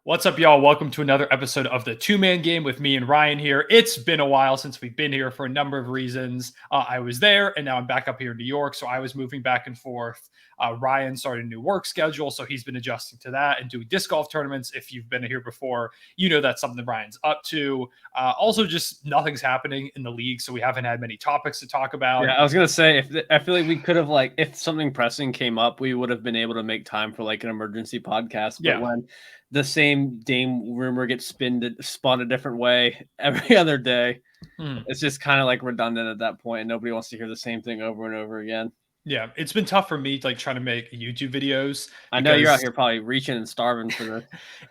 What's up, y'all? Welcome to another episode of the Two-Man Game with me and Ryan here. It's been a while since we've been here for a number of reasons. I was there, and now I'm back up here in New York, so I was moving back and forth. Ryan started a new work schedule, so he's been adjusting to that and doing disc golf tournaments. If you've been here before, you know that's something Ryan's up to. Also, just nothing's happening in the league, so we haven't had many topics to talk about. Yeah, I was gonna say I feel like we could have if something pressing came up, we would have been able to make time for an emergency podcast. But when the same Dame rumor gets spun a different way every other day, it's just kind of redundant at that point, and nobody wants to hear the same thing over and over again. Yeah, it's been tough for me trying to make YouTube videos. I know you're out here probably reaching and starving for this.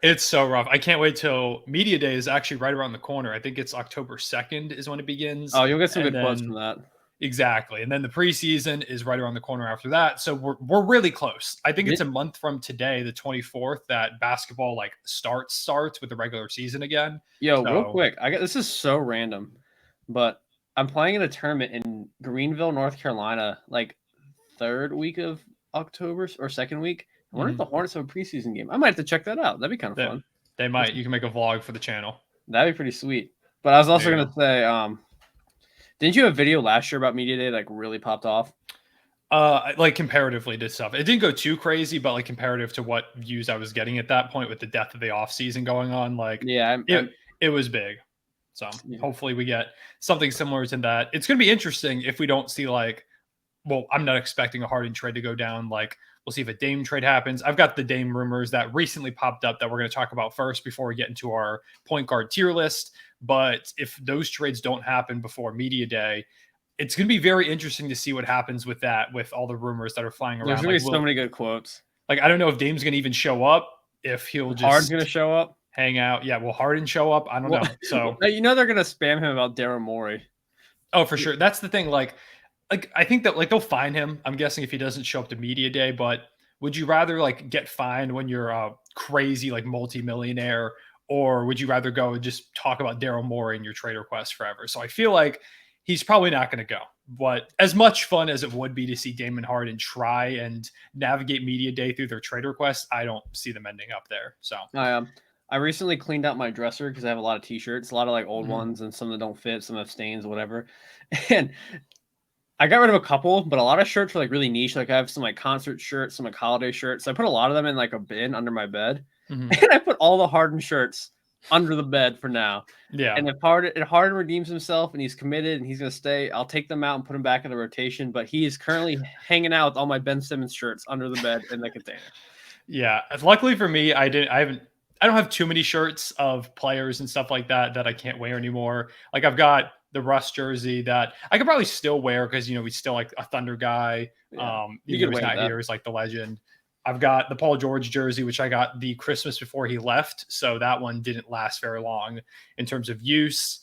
It's so rough. I can't wait till Media Day is actually right around the corner. I think it's October 2nd is when it begins. Oh, you'll get some good quotes from that. Exactly. And then the preseason is right around the corner after that. So we're really close. I think it's a month from today, the 24th, that basketball starts with the regular season again. Yo, real quick, this is so random, but I'm playing in a tournament in Greenville, North Carolina, third week of October or second week. I wonder if the Hornets have a preseason game. I might have to check that out. That'd be kind of fun. They might. You can make a vlog for the channel. That'd be pretty sweet. But I was also going to say, didn't you have a video last year about Media Day really popped off? Comparatively to stuff. It didn't go too crazy, but comparative to what views I was getting at that point with the death of the off season going on, it was big. So hopefully we get something similar to that. It's going to be interesting if we don't see well, I'm not expecting a Harden trade to go down. We'll see if a Dame trade happens. I've got the Dame rumors that recently popped up that we're going to talk about first before we get into our point guard tier list. But if those trades don't happen before Media Day, it's going to be very interesting to see what happens with that, with all the rumors that are flying around. There's going to be so many good quotes. I don't know if Dame's going to even show up, if he'll just... Harden's going to show up? Hang out. Yeah, will Harden show up? I don't know. So they're going to spam him about Daryl Morey. Oh, for sure. That's the thing. I think that they'll fine him. I'm guessing if he doesn't show up to Media Day, but would you rather get fined when you're a crazy multi-millionaire, or would you rather go and just talk about Daryl Morey in your trade request forever? So I feel like he's probably not going to go. But as much fun as it would be to see Damon Harden try and navigate Media Day through their trade requests, I don't see them ending up there. So I recently cleaned out my dresser because I have a lot of t-shirts, a lot of old ones, and some that don't fit, some have stains, whatever. And I got rid of a couple, but a lot of shirts are really niche. I have some concert shirts, some holiday shirts. So I put a lot of them in a bin under my bed, and I put all the Harden shirts under the bed for now. Yeah. And if Harden redeems himself and he's committed and he's going to stay, I'll take them out and put them back in the rotation. But he is currently hanging out with all my Ben Simmons shirts under the bed in the container. Yeah. Luckily for me, I don't have too many shirts of players and stuff like that I can't wear anymore. I've got the Russ jersey that I could probably still wear because, we still a Thunder guy. Yeah. He's not here is the legend. I've got the Paul George jersey, which I got the Christmas before he left. So that one didn't last very long in terms of use.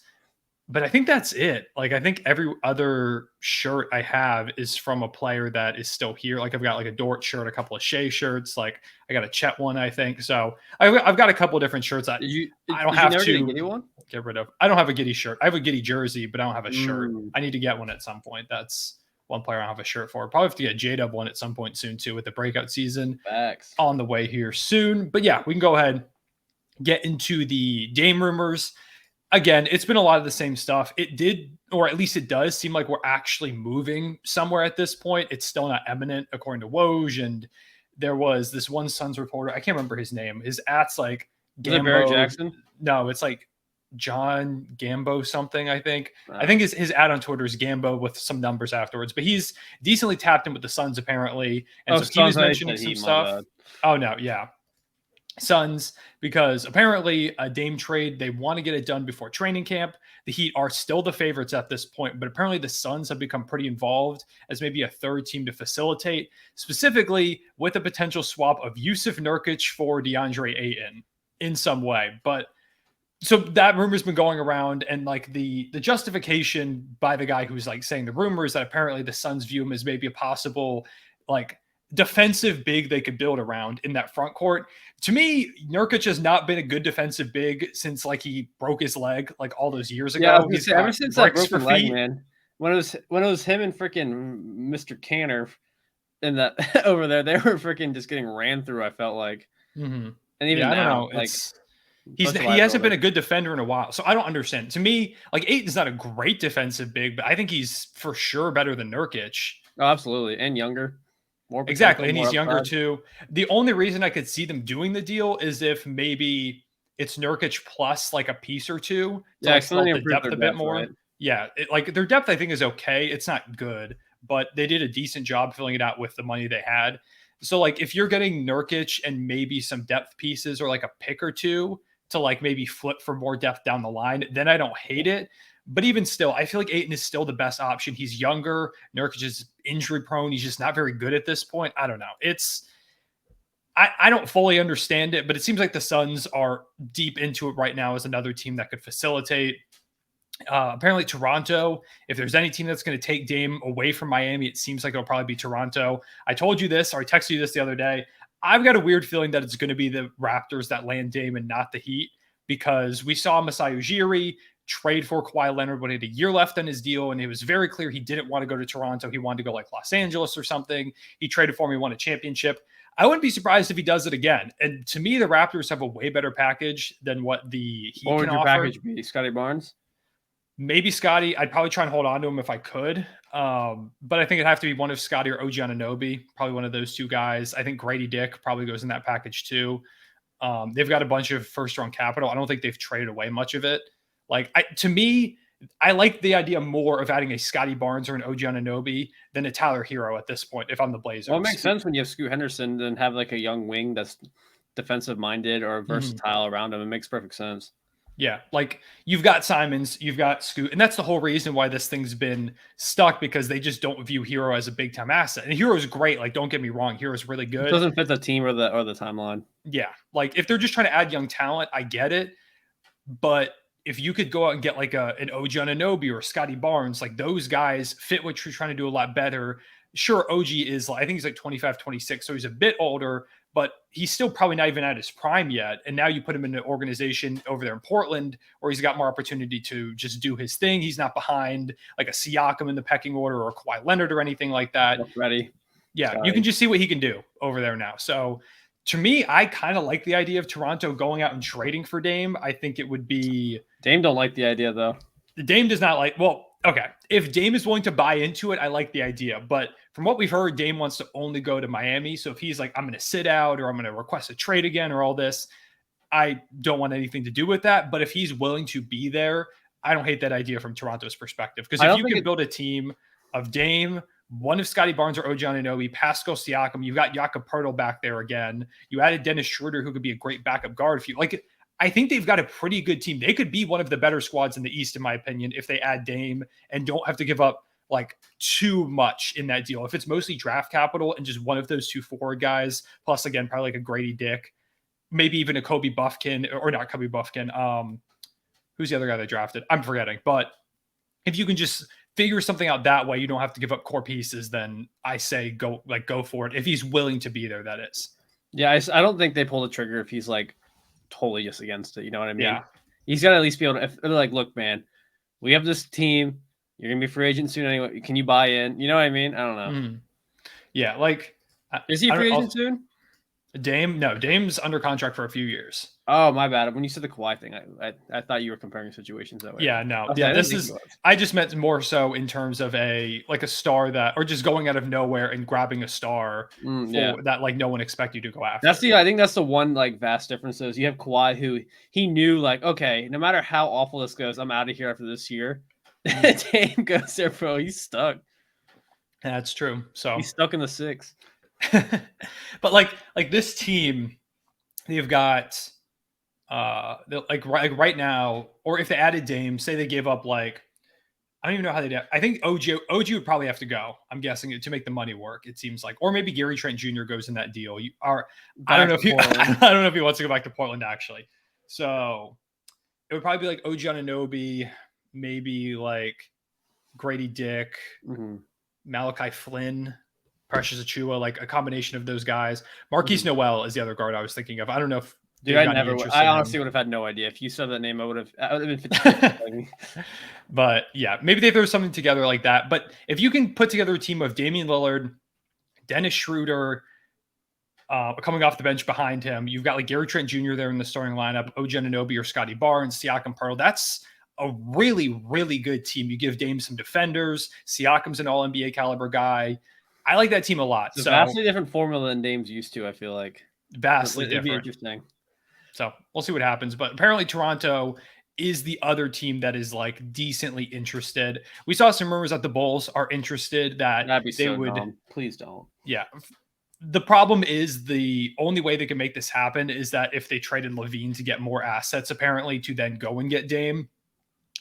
But I think that's it. I think every other shirt I have is from a player that is still here. I've got a Dort shirt, a couple of Shea shirts. I got a Chet one, I think. So I've got a couple of different shirts. I don't have to get rid of. I don't have a Giddey shirt. I have a Giddey jersey, but I don't have a shirt. I need to get one at some point. That's one player I don't have a shirt for. Probably have to get J-Dub one at some point soon too, with the breakout season on the way here soon. But yeah, we can go ahead, get into the Dame rumors. Again, it's been a lot of the same stuff. It did, or at least it does seem like we're actually moving somewhere at this point. It's still not imminent, according to Woj. And there was this one Suns reporter. I can't remember his name. His at's Gambo. Is it Barrett Jackson? No, it's John Gambo something, I think. I think his ad on Twitter is Gambo with some numbers afterwards. But he's decently tapped in with the Suns, apparently. And so he was mentioning some stuff. Oh, no, yeah. Suns, because apparently a Dame trade, they want to get it done before training camp. The Heat are still the favorites at this point, but apparently the Suns have become pretty involved as maybe a third team to facilitate, specifically with a potential swap of Yusuf Nurkic for DeAndre Ayton in some way. But so that rumor's been going around, and the justification by the guy who's saying the rumor is that apparently the Suns view him as maybe a possible defensive big they could build around in that front court. To me, Nurkic has not been a good defensive big since he broke his leg all those years ago. Yeah, I was say, ever since that broken leg, man. When it was him and freaking Mr. Canner in that over there, they were freaking just getting ran through. I felt like, and even now, He hasn't been a good defender in a while, so I don't understand. To me, like Ayton's not a great defensive big, but I think he's for sure better than Nurkic. Oh, absolutely, and younger, more exactly, and he's upside. younger too. The only reason I could see them doing the deal is if maybe it's Nurkic plus like a piece or two to like fill the depth a bit more. Right? Yeah, like their depth I think is okay. It's not good, but they did a decent job filling it out with the money they had. So like if you're getting Nurkic and maybe some depth pieces or like a pick or two to like maybe flip for more depth down the line, then I don't hate it. But even still, I feel like Ayton is still the best option. He's younger. Nurkic is injury prone. He's just not very good at this point. I don't know. I don't fully understand it, but it seems like the Suns are deep into it right now as another team that could facilitate. Apparently Toronto, if there's any team that's going to take Dame away from Miami, it seems like it'll probably be Toronto. I told you this, or I texted you this the other day. I've got a weird feeling that it's going to be the Raptors that land Dame and not the Heat, because we saw Masai Ujiri trade for Kawhi Leonard when he had a year left on his deal, and it was very clear he didn't want to go to Toronto. He wanted to go like Los Angeles or something. He traded for him. He won a championship. I wouldn't be surprised if he does it again. And to me, the Raptors have a way better package than what the Heat can offer. What would your package be? Scotty Barnes? Maybe Scotty. I'd probably try and hold on to him if I could. But I think it'd have to be one of Scotty or OG Anunoby, probably one of those two guys. I think Grady Dick probably goes in that package too. They've got a bunch of first-round capital. I don't think they've traded away much of it. Like, to me, I like the idea more of adding a Scotty Barnes or an OG Anunoby than a Tyler Hero at this point, if I'm the Blazers. Well, it makes sense when you have Scoot Henderson and have like a young wing that's defensive-minded or versatile around him. It makes perfect sense. Yeah, like you've got Simons, you've got Scoot, and that's the whole reason why this thing's been stuck, because they just don't view Hero as a big time asset. And Hero's great, like don't get me wrong, Hero's really good. It doesn't fit the team or the timeline. Yeah, like if they're just trying to add young talent, I get it. But if you could go out and get like an OG Anunoby or Scotty Barnes, like those guys fit what you're trying to do a lot better. Sure, OG is, I think he's like 25, 26, so he's a bit older, but he's still probably not even at his prime yet. And now you put him in an organization over there in Portland where he's got more opportunity to just do his thing. He's not behind like a Siakam in the pecking order or a Kawhi Leonard or anything like that. Ready. Yeah, you can just see what he can do over there now. So to me, I kind of like the idea of Toronto going out and trading for Dame. I think it would be... Dame don't like the idea, though. Dame does not like... Well, okay. If Dame is willing to buy into it, I like the idea. But from what we've heard, Dame wants to only go to Miami. So if he's like, I'm going to sit out or I'm going to request a trade again or all this, I don't want anything to do with that. But if he's willing to be there, I don't hate that idea from Toronto's perspective. Because if you can build a team of Dame, one of Scotty Barnes or OG Anunoby, Pascal Siakam, you've got Jakob Poeltl back there again. You added Dennis Schroeder, who could be a great backup guard. If you like it, I think they've got a pretty good team. They could be one of the better squads in the East, in my opinion, if they add Dame and don't have to give up like too much in that deal. If it's mostly draft capital and just one of those two forward guys, plus again, probably like a Grady Dick, maybe even a Kobe Buffkin, or not Kobe Buffkin. Who's the other guy they drafted? I'm forgetting. But if you can just figure something out that way, you don't have to give up core pieces, then I say go for it. If he's willing to be there, that is. Yeah, I don't think they pull the trigger if he's like totally just against it. You know what I mean? Yeah. He's got to at least be able to, if they're like, look, man, we have this team. You're going to be free agent soon anyway. Can you buy in? You know what I mean? I don't know. Yeah, like... Is he a free agent soon? Dame? No, Dame's under contract for a few years. Oh, my bad. When you said the Kawhi thing, I thought you were comparing situations that way. Yeah, no. Okay, yeah, I just meant more so in terms of a star that, or just going out of nowhere and grabbing a star that like no one expect you to go after. I think that's the one like vast difference is you have Kawhi who he knew like, okay, no matter how awful this goes, I'm out of here after this year. Dame goes there, bro. He's stuck. That's true. So he's stuck in the 6. But like this team, they've got like right now, or if they added Dame, say they gave up like, I don't even know how they do. I think OG would probably have to go. I'm guessing to make the money work. It seems like, or maybe Gary Trent Jr. goes in that deal. I don't know if he wants to go back to Portland actually. So it would probably be like OG Anunoby, maybe like Grady Dick, Malachi Flynn, Precious Achiuwa, like a combination of those guys. Marquise Noel is the other guard I was thinking of. I don't know if I honestly would have had no idea. If you said that name, I would have been 50. But yeah, maybe they throw something together like that. But if you can put together a team of Damian Lillard, Dennis Schroeder, Coming off the bench behind him, you've got like Gary Trent Jr. there in the starting lineup, OG Anunoby or Scotty Barnes, Siakam, Pirtle. That's a really, really good team. You give Dame some defenders. Siakam's an all NBA caliber guy. I like that team a lot. It's a so vastly different formula than Dame's used to, I feel like. Vastly It'd be different. interesting. So we'll see what happens. But apparently Toronto is the other team that is like decently interested. We saw some rumors that the Bulls are interested, that That'd be they so would. dumb. Please don't. Yeah. The problem is the only way they can make this happen is that if they traded Levine to get more assets, apparently, to then go and get Dame.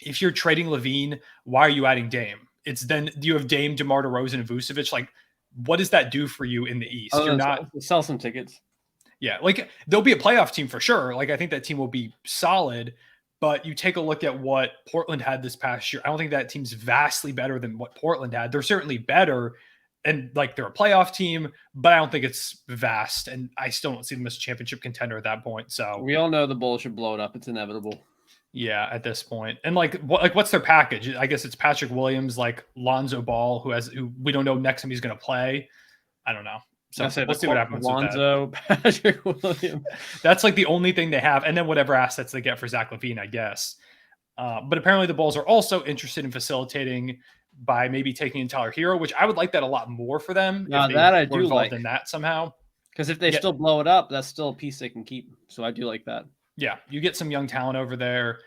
If you're trading Levine, why are you adding Dame? It's then you have Dame, DeMar DeRozan, and Vucevic. Like, what does that do for you in the East? You're not sell some tickets. Yeah, like they'll be a playoff team for sure. Like I think that team will be solid, but you take a look at what Portland had this past year. I don't think that team's vastly better than what Portland had. They're certainly better, and like they're a playoff team, but I don't think it's vast. And I still don't see them as a championship contender at that point. So we all know the Bulls should blow it up. It's inevitable. Yeah, at this point. And what's their package? I guess it's Patrick Williams, like Lonzo Ball, who we don't know next time he's going to play. I don't know. So we'll see what happens Lonzo, with that. Patrick Williams. That's like the only thing they have. And then whatever assets they get for Zach LaVine, I guess. But apparently the Bulls are also interested in facilitating by maybe taking in Tyler Hero, which I would like that a lot more for them. Now that I do involved like in that somehow. Because if they still blow it up, that's still a piece they can keep. So I do like that. Yeah, you get some young talent over there.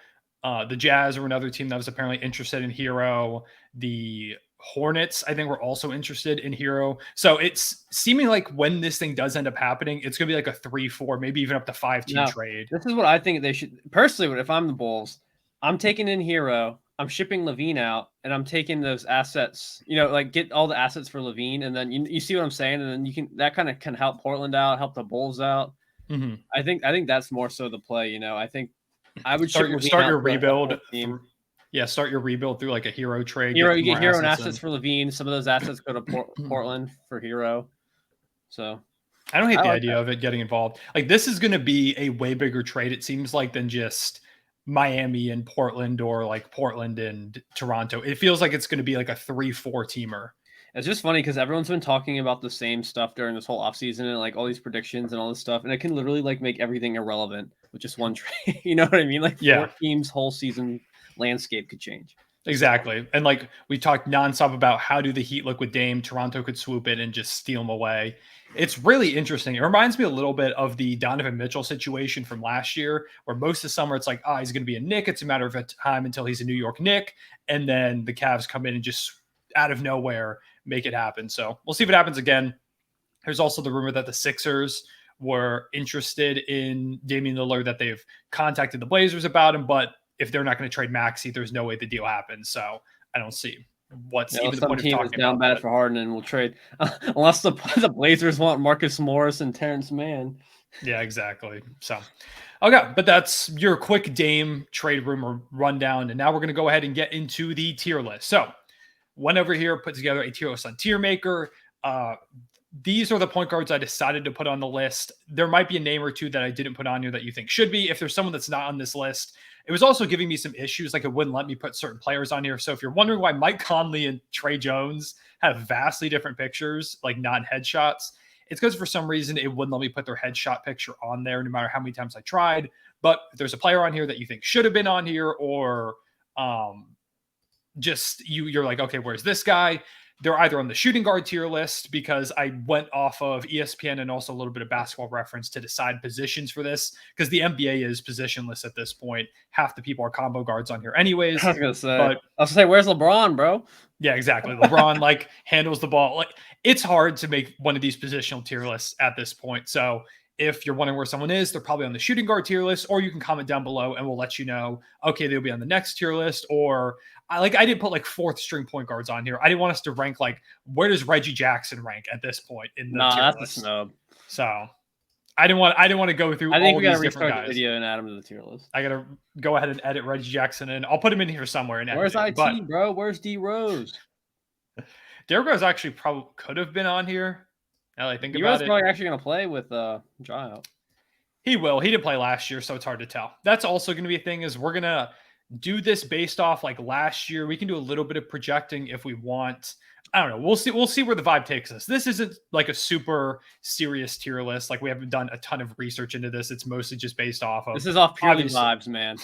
The Jazz are another team that was apparently interested in Hero. The Hornets, I think, were also interested in Hero. So it's seeming like when this thing does end up happening, it's going to be like a 3-4, maybe even up to 5-team trade. This is what I think they should. Personally, if I'm the Bulls, I'm taking in Hero, I'm shipping Levine out, and I'm taking those assets, like get all the assets for Levine, and then you see what I'm saying? And then that kind of can help Portland out, help the Bulls out. Mm-hmm. I think that's more so the play, I think I would start your rebuild. Start your rebuild through like a Hero trade. You get Hero and assets for Levine. Some of those assets go to Portland for Hero. So I don't hate the idea of it getting involved. Like this is going to be a way bigger trade, it seems like, than just Miami and Portland or like Portland and Toronto. It feels like it's going to be like a 3-4 teamer. It's just funny because everyone's been talking about the same stuff during this whole offseason and like all these predictions and all this stuff. And it can literally like make everything irrelevant with just one trade. You know what I mean? Like 4 teams' whole season landscape could change. Exactly. And like we talked nonstop about how do the Heat look with Dame, Toronto could swoop in and just steal them away. It's really interesting. It reminds me a little bit of the Donovan Mitchell situation from last year, where most of the summer it's like, he's going to be a Knick. It's a matter of time until he's a New York Knick. And then the Cavs come in and just out of nowhere make it happen. So we'll see if it happens again. There's also the rumor that the Sixers were interested in Damian Lillard, that they've contacted the Blazers about him, but if they're not going to trade Maxey, there's no way the deal happens. So I don't see what's even the point of talking down about bad for Harden and we'll trade unless the Blazers want Marcus Morris and Terrence Mann. Yeah, exactly. So, okay, but that's your quick Dame trade rumor rundown. And now we're going to go ahead and get into the tier list. So went over here, put together a tier list on Tier Maker. These are the point guards I decided to put on the list. There might be a name or two that I didn't put on here that you think should be. If there's someone that's not on this list, it was also giving me some issues. Like it wouldn't let me put certain players on here. So if you're wondering why Mike Conley and Trey Jones have vastly different pictures, like not headshots, it's because for some reason it wouldn't let me put their headshot picture on there no matter how many times I tried. But if there's a player on here that you think should have been on here, or just you're like, okay, where's this guy? They're either on the shooting guard tier list, because I went off of ESPN and also a little bit of Basketball Reference to decide positions for this, because the NBA is positionless at this point. Half the people are combo guards on here anyways. I was going to say, where's LeBron, bro? Yeah, exactly. LeBron like handles the ball. Like it's hard to make one of these positional tier lists at this point. So if you're wondering where someone is, they're probably on the shooting guard tier list, or you can comment down below and we'll let you know, okay, they'll be on the next tier list. Or I didn't put like 4th string point guards on here. I didn't want us to rank like, where does Reggie Jackson rank at this point in the tier that's list? A snub. So I didn't want to go through. I think all we got to these different restart guys. the video and add him to the tier list. I got to go ahead and edit Reggie Jackson in. I'll put him in here somewhere. Where's IT, bro? Where's D Rose? Derrick Rose actually probably could have been on here. Now that I think about it. D Rose probably actually going to play with Giles. He will. He didn't play last year, so it's hard to tell. That's also going to be a thing, is we're going to do this based off like last year. We can do a little bit of projecting if we want. I don't know. We'll see. We'll see where the vibe takes us. This isn't like a super serious tier list. Like we haven't done a ton of research into this. It's mostly just based off of. This is off purely obviously. vibes, man.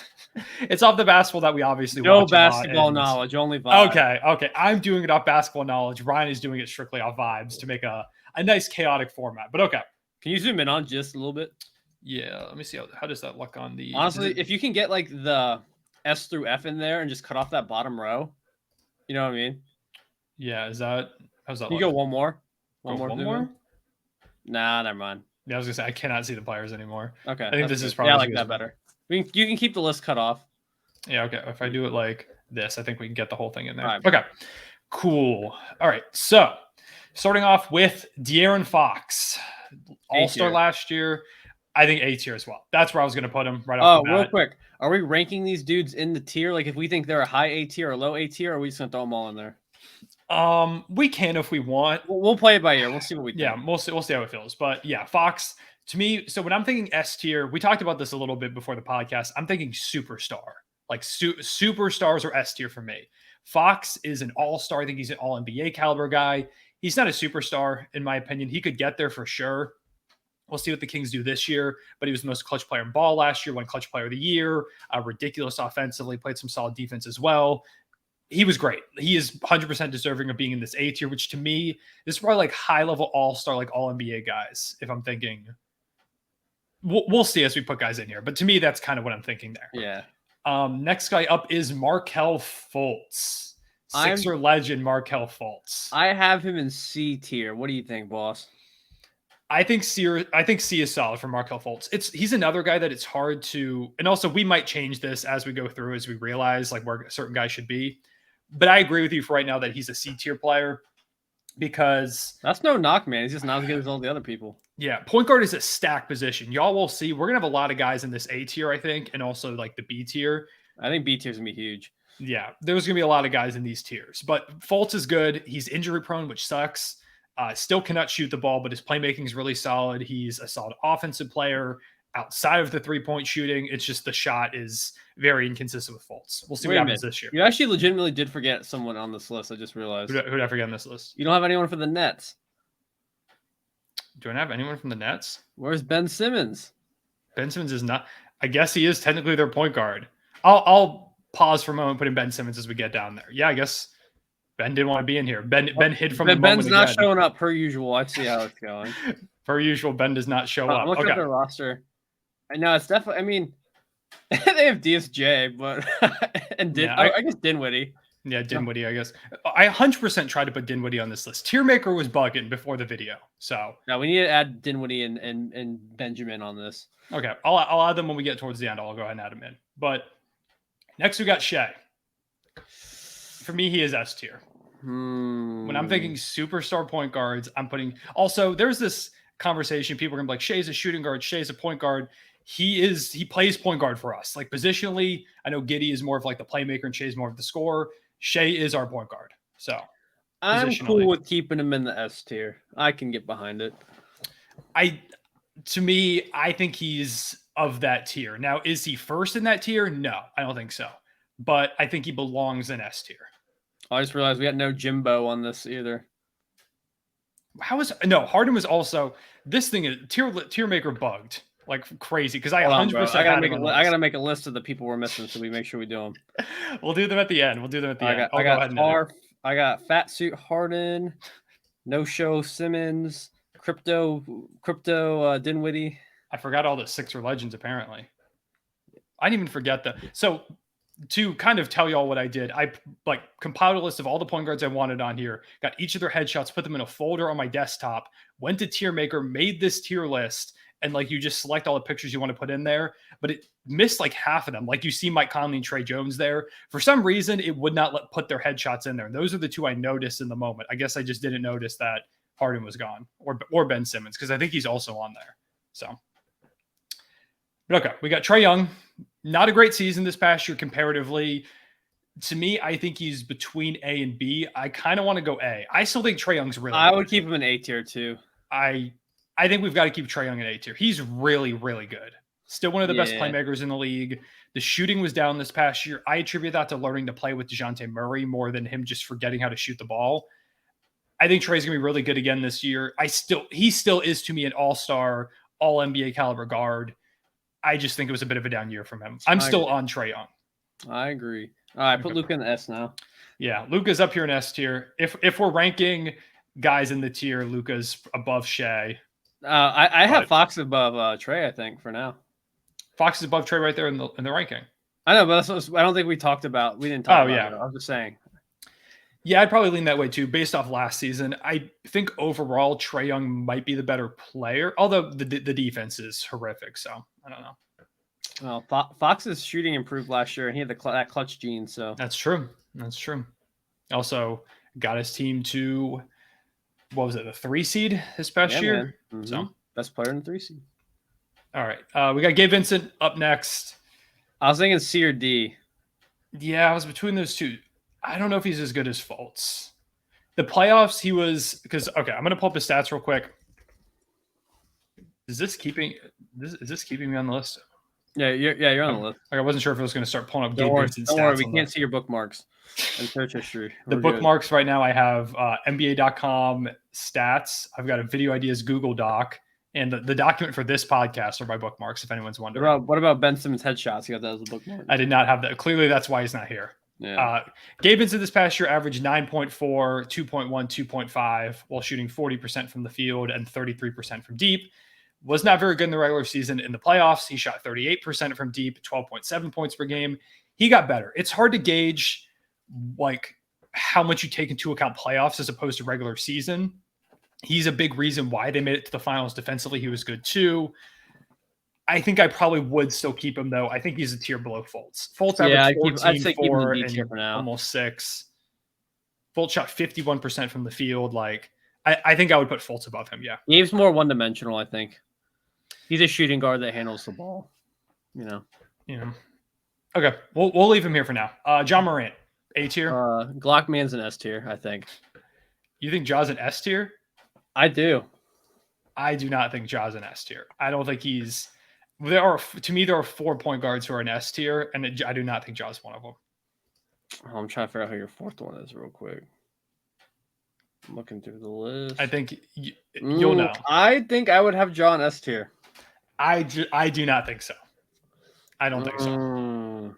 It's off the basketball that we obviously No watch a lot, basketball and- knowledge, only vibes. Okay. I'm doing it off basketball knowledge. Ryan is doing it strictly off vibes to make a nice chaotic format. But okay. Can you zoom in on just a little bit? Yeah. Let me see how does that look on the. Honestly, if you can get like the S through F in there and just cut off that bottom row, you know what I mean? Yeah. Is that how's that? Can you look? go one more? One zoom in? more. Nah, never mind. Yeah, I was gonna say I cannot see the players anymore. Okay, I think that's this is good. probably I like that better. You can keep the list cut off. Yeah, okay. If I do it like this, I think we can get the whole thing in there. Right. Okay, cool. All right, so starting off with De'Aaron Fox, All-Star A-tier. last year. I think A tier as well. That's where I was going to put him right off the bat. Real quick. Are we ranking these dudes in the tier? Like if we think they're a high A tier or low A tier, or are we just going to throw them all in there? We can if we want. We'll play it by ear. We'll see what we think. Yeah, we'll see how it feels. But yeah, Fox, to me, so when I'm thinking S tier, we talked about this a little bit before the podcast. I'm thinking superstar. Like superstars are S tier for me. Fox is an all-star. I think he's an all NBA caliber guy. He's not a superstar, in my opinion. He could get there for sure. We'll see what the Kings do this year, but he was the most clutch player in ball last year, won clutch player of the year, ridiculous offensively, played some solid defense as well. He was great. He is 100% deserving of being in this A tier, which to me, this is probably like high-level all-star, like all-NBA guys, if I'm thinking. We'll see as we put guys in here, but to me, that's kind of what I'm thinking there. Yeah. Next guy up is Markelle Fultz. Sixer legend Markelle Fultz. I have him in C tier. What do you think, boss? I think C is solid for Markelle Fultz. He's another guy that it's hard to, and also we might change this as we go through, as we realize like where certain guys should be. But I agree with you for right now that he's a C tier player because that's no knock, man. He's just not as good as all the other people. Yeah, point guard is a stack position. Y'all will see. We're gonna have a lot of guys in this A tier, I think, and also like the B tier. I think B tier is gonna be huge. Yeah, there's gonna be a lot of guys in these tiers, but Fultz is good. He's injury prone, which sucks. Still cannot shoot the ball, but his playmaking is really solid. He's a solid offensive player outside of the 3-point shooting. It's just the shot is very inconsistent with Fultz. We'll see what happens this year. You actually legitimately did forget someone on this list. I just realized. Who did I forget on this list? You don't have anyone for the Nets. Do I have anyone from the Nets? Where's Ben Simmons? Ben Simmons is not. I guess he is technically their point guard. I'll pause for a moment, put in Ben Simmons as we get down there. Yeah, I guess Ben didn't want to be in here. Ben hid from the moment. Ben's not showing up per usual. I see how it's going. Per usual, Ben does not show up. Look at their roster. I know it's definitely. I mean, they have DSJ, but I guess Dinwiddie. Yeah, Dinwiddie, I guess. I 100% tried to put Dinwiddie on this list. Tiermaker was bugging before the video. So no, we need to add Dinwiddie and Benjamin on this. Okay. I'll add them when we get towards the end. I'll go ahead and add them in. But next we got Shea. For me, he is S tier. When I'm thinking superstar point guards, I'm putting also there's this conversation. People are gonna be like, Shea's a shooting guard, Shea's a point guard. He plays point guard for us. Like positionally, I know Giddey is more of like the playmaker and Shea's more of the scorer. Shea is our point guard. So I'm cool with keeping him in the S tier. I can get behind it. To me, I think he's of that tier. Now, is he first in that tier? No, I don't think so. But I think he belongs in S tier. I just realized we got no Jimbo on this either. Harden was also this thing is tier maker bugged like crazy because I 100%. I gotta make a list of the people we're missing so we make sure we do them. We'll do them at the end. I got Fat Suit Harden, No Show Simmons, Crypto Dinwiddie. I forgot all the Sixer legends apparently. I didn't even forget that. So to kind of tell y'all what I did, I like compiled a list of all the point guards I wanted on here, got each of their headshots, put them in a folder on my desktop, went to Tier Maker, made this tier list, and like you just select all the pictures you want to put in there, but it missed like half of them. Like you see Mike Conley and Trey Jones there. For some reason, it would not put their headshots in there. And those are the two I noticed in the moment. I guess I just didn't notice that Harden was gone or Ben Simmons because I think he's also on there. So, but okay, we got Trae Young. Not a great season this past year comparatively. To me, I think he's between A and B. I kind of want to go A. I still think Trae Young's really good. Would keep him in A tier too. I think we've got to keep Trae Young in A tier. He's really, really good. Still one of the best playmakers in the league. The shooting was down this past year. I attribute that to learning to play with DeJounte Murray more than him just forgetting how to shoot the ball. I think Trey's gonna be really good again this year. He still is to me an all-star, all NBA caliber guard. I just think it was a bit of a down year from him. I'm still on Trae Young. I agree. All right, put Luka in the S now. Yeah, Luka's up here in S tier. If we're ranking guys in the tier, Luka's above Shea. I have Fox above Trae, I think, for now. Fox is above Trae right there in the ranking. I know, but I don't think we talked about. We didn't talk about it. I was just saying. Yeah, I'd probably lean that way too, based off last season. I think overall Trae Young might be the better player, although the defense is horrific. So I don't know. Well, Fox's shooting improved last year, and he had that clutch gene. So that's true. That's true. Also got his team to, what was it, the 3 seed this past year? Mm-hmm. So best player in the 3 seed. All right, we got Gabe Vincent up next. I was thinking C or D. Yeah, I was between those two. I don't know if he's as good as Fultz. The playoffs, he was because okay. I'm gonna pull up his stats real quick. Is this keeping me on the list? Yeah, you're on the list. I wasn't sure if I was going to start pulling up Don't worry, we can't the... see your bookmarks and search history. The bookmarks right now, I have NBA.com stats. I've got a Video Ideas Google Doc, and the document for this podcast are my bookmarks, if anyone's wondering. What about Ben Simmons headshots? You got that as a bookmark? I did not have that. Clearly, that's why he's not here. Yeah. Gabe Vincent this past year averaged 9.4, 2.1, 2.5 while shooting 40% from the field and 33% from deep. Was not very good in the regular season. In the playoffs, he shot 38% from deep, 12.7 points per game. He got better. It's hard to gauge like how much you take into account playoffs as opposed to regular season. He's a big reason why they made it to the finals defensively. He was good too. I think I probably would still keep him though. I think he's a tier below Fultz. Fultz averaged 14, 4, and almost 6. Fultz shot 51% from the field. Like I think I would put Fultz above him. Yeah. Gabe's more one-dimensional, I think. He's a shooting guard that handles the ball, Yeah. Okay, we'll leave him here for now. John Morant, A tier. Glockman's an S tier, I think. You think Ja's an S tier? I do. I do not think Ja's an S tier. I don't think he's. There are 4 point guards who are an S tier, and I do not think Ja's one of them. I'm trying to figure out who your fourth one is real quick. I'm looking through the list. I think you'll know. I think I would have Ja on S tier. I do not think so. I don't think so.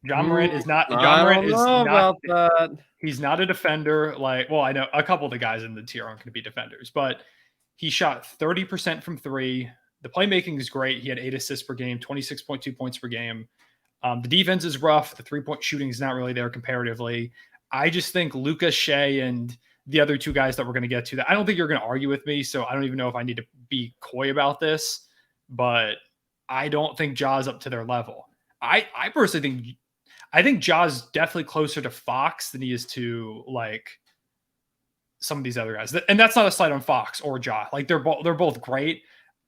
John Morant is not. John Morant is not about that. He's not a defender. I know a couple of the guys in the tier aren't going to be defenders, but he shot 30% from 3. The playmaking is great. He had 8 assists per game, 26.2 points per game. The defense is rough. The 3-point shooting is not really there comparatively. I just think Luka, Shea, and the other 2 guys that we're going to get to that I don't think you're going to argue with me. So I don't even know if I need to be coy about this, but I don't think Ja's up to their level. I personally think Ja's definitely closer to Fox than he is to some of these other guys. And that's not a slight on Fox or Ja. They're both great.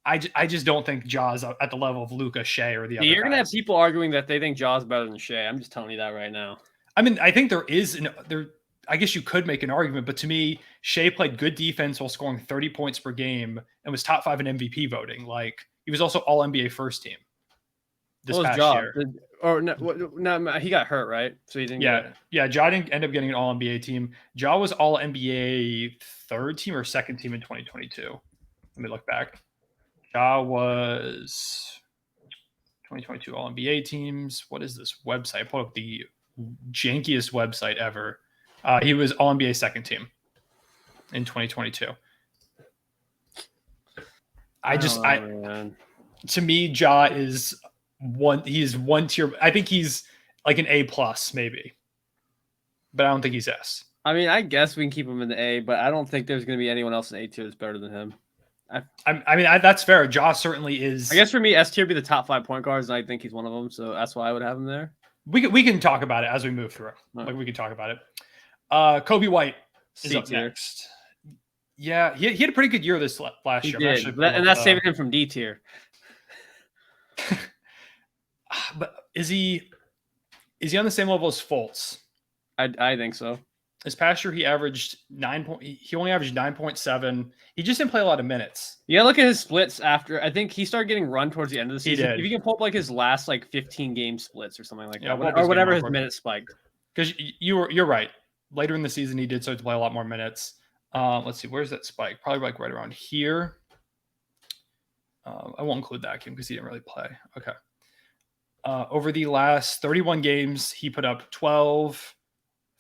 I just don't think Ja's at the level of Luka, Shea, or the other. You're going to have people arguing that they think Ja's better than Shea. I'm just telling you that right now. I mean, I think there is I guess you could make an argument, but to me, Shea played good defense while scoring 30 points per game and was top 5 in MVP voting. He was also all NBA first team this past year. He got hurt, right? So he didn't. Ja didn't end up getting an all NBA team. Ja was all NBA third team or second team in 2022. Let me look back. Ja was 2022 all NBA teams. What is this website? I pulled up the jankiest website ever. He was all NBA second team in 2022. To me, Ja is one. He's one tier. I think he's like an A plus maybe, but I don't think he's S. I mean, I guess we can keep him in the A, but I don't think there's going to be anyone else in A tier that's better than him. That's fair. Ja certainly is. I guess for me, S tier would be the top 5 point guards, and I think he's one of them. So that's why I would have him there. We can talk about it as we move through. We can talk about it. Kobe White is up next. Yeah, he had a pretty good year this last year. And that's saving him from D tier. But is he on the same level as Fultz? I think so. This past year, he averaged he only averaged 9.7. He just didn't play a lot of minutes. Yeah, look at his splits after. I think he started getting run towards the end of the season. He did. If you can pull up his last 15 game splits or something like that, or whatever his minutes spiked. Because you're right. later in the season, he did start to play a lot more minutes. Let's see, where's that spike? Probably like right around here. I won't include that game because he didn't really play. Okay. Over the last 31 games, he put up 12,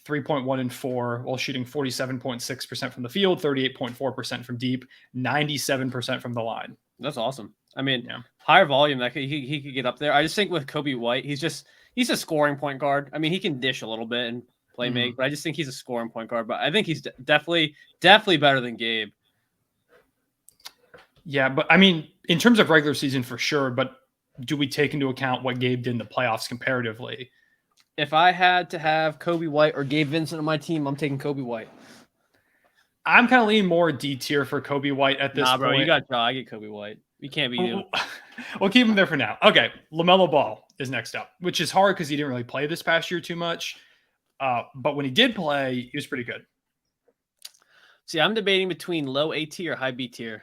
3.1 and 4 while shooting 47.6% from the field, 38.4% from deep, 97% from the line. That's awesome. I mean, higher volume that he could get up there. I just think with Kobe White, he's a scoring point guard. I mean, he can dish a little bit and play make, but I just think he's a scoring point guard. But I think he's definitely better than Gabe. Yeah, but I mean, in terms of regular season for sure, but do we take into account what Gabe did in the playoffs comparatively? If I had to have Kobe White or Gabe Vincent on my team, I'm taking Kobe White. I'm kind of leaning more D tier for Kobe White at this point. Bro, you got Ja. I get Kobe White. You can't be you. We'll keep him there for now. Okay, LaMelo Ball is next up, which is hard because he didn't really play this past year too much. But when he did play, he was pretty good. See, I'm debating between low A tier or high B tier.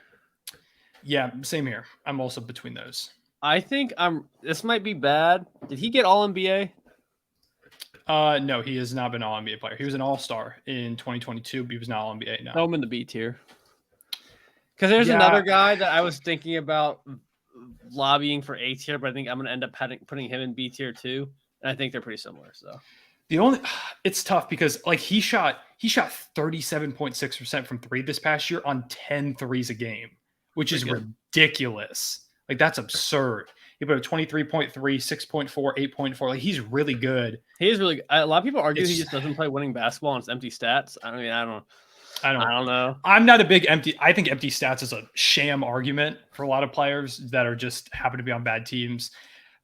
Yeah, same here. I'm also between those. I think this might be bad. Did he get All NBA? No, he has not been All NBA player. He was an All Star in 2022, but he was not All NBA. No, I'm in the B tier. Because there's another guy that I was thinking about lobbying for A tier, but I think I'm going to end up putting him in B tier too. And I think they're pretty similar. So it's tough because like he shot 37.6% from three this past year on 10 threes a game, which is ridiculous. Like that's absurd. He put a 23.3, 6.4, 8.4. Like he's really good. He is really good. A lot of people argue he just doesn't play winning basketball and it's empty stats. I don't know. I'm not a big I think empty stats is a sham argument for a lot of players that are just happen to be on bad teams.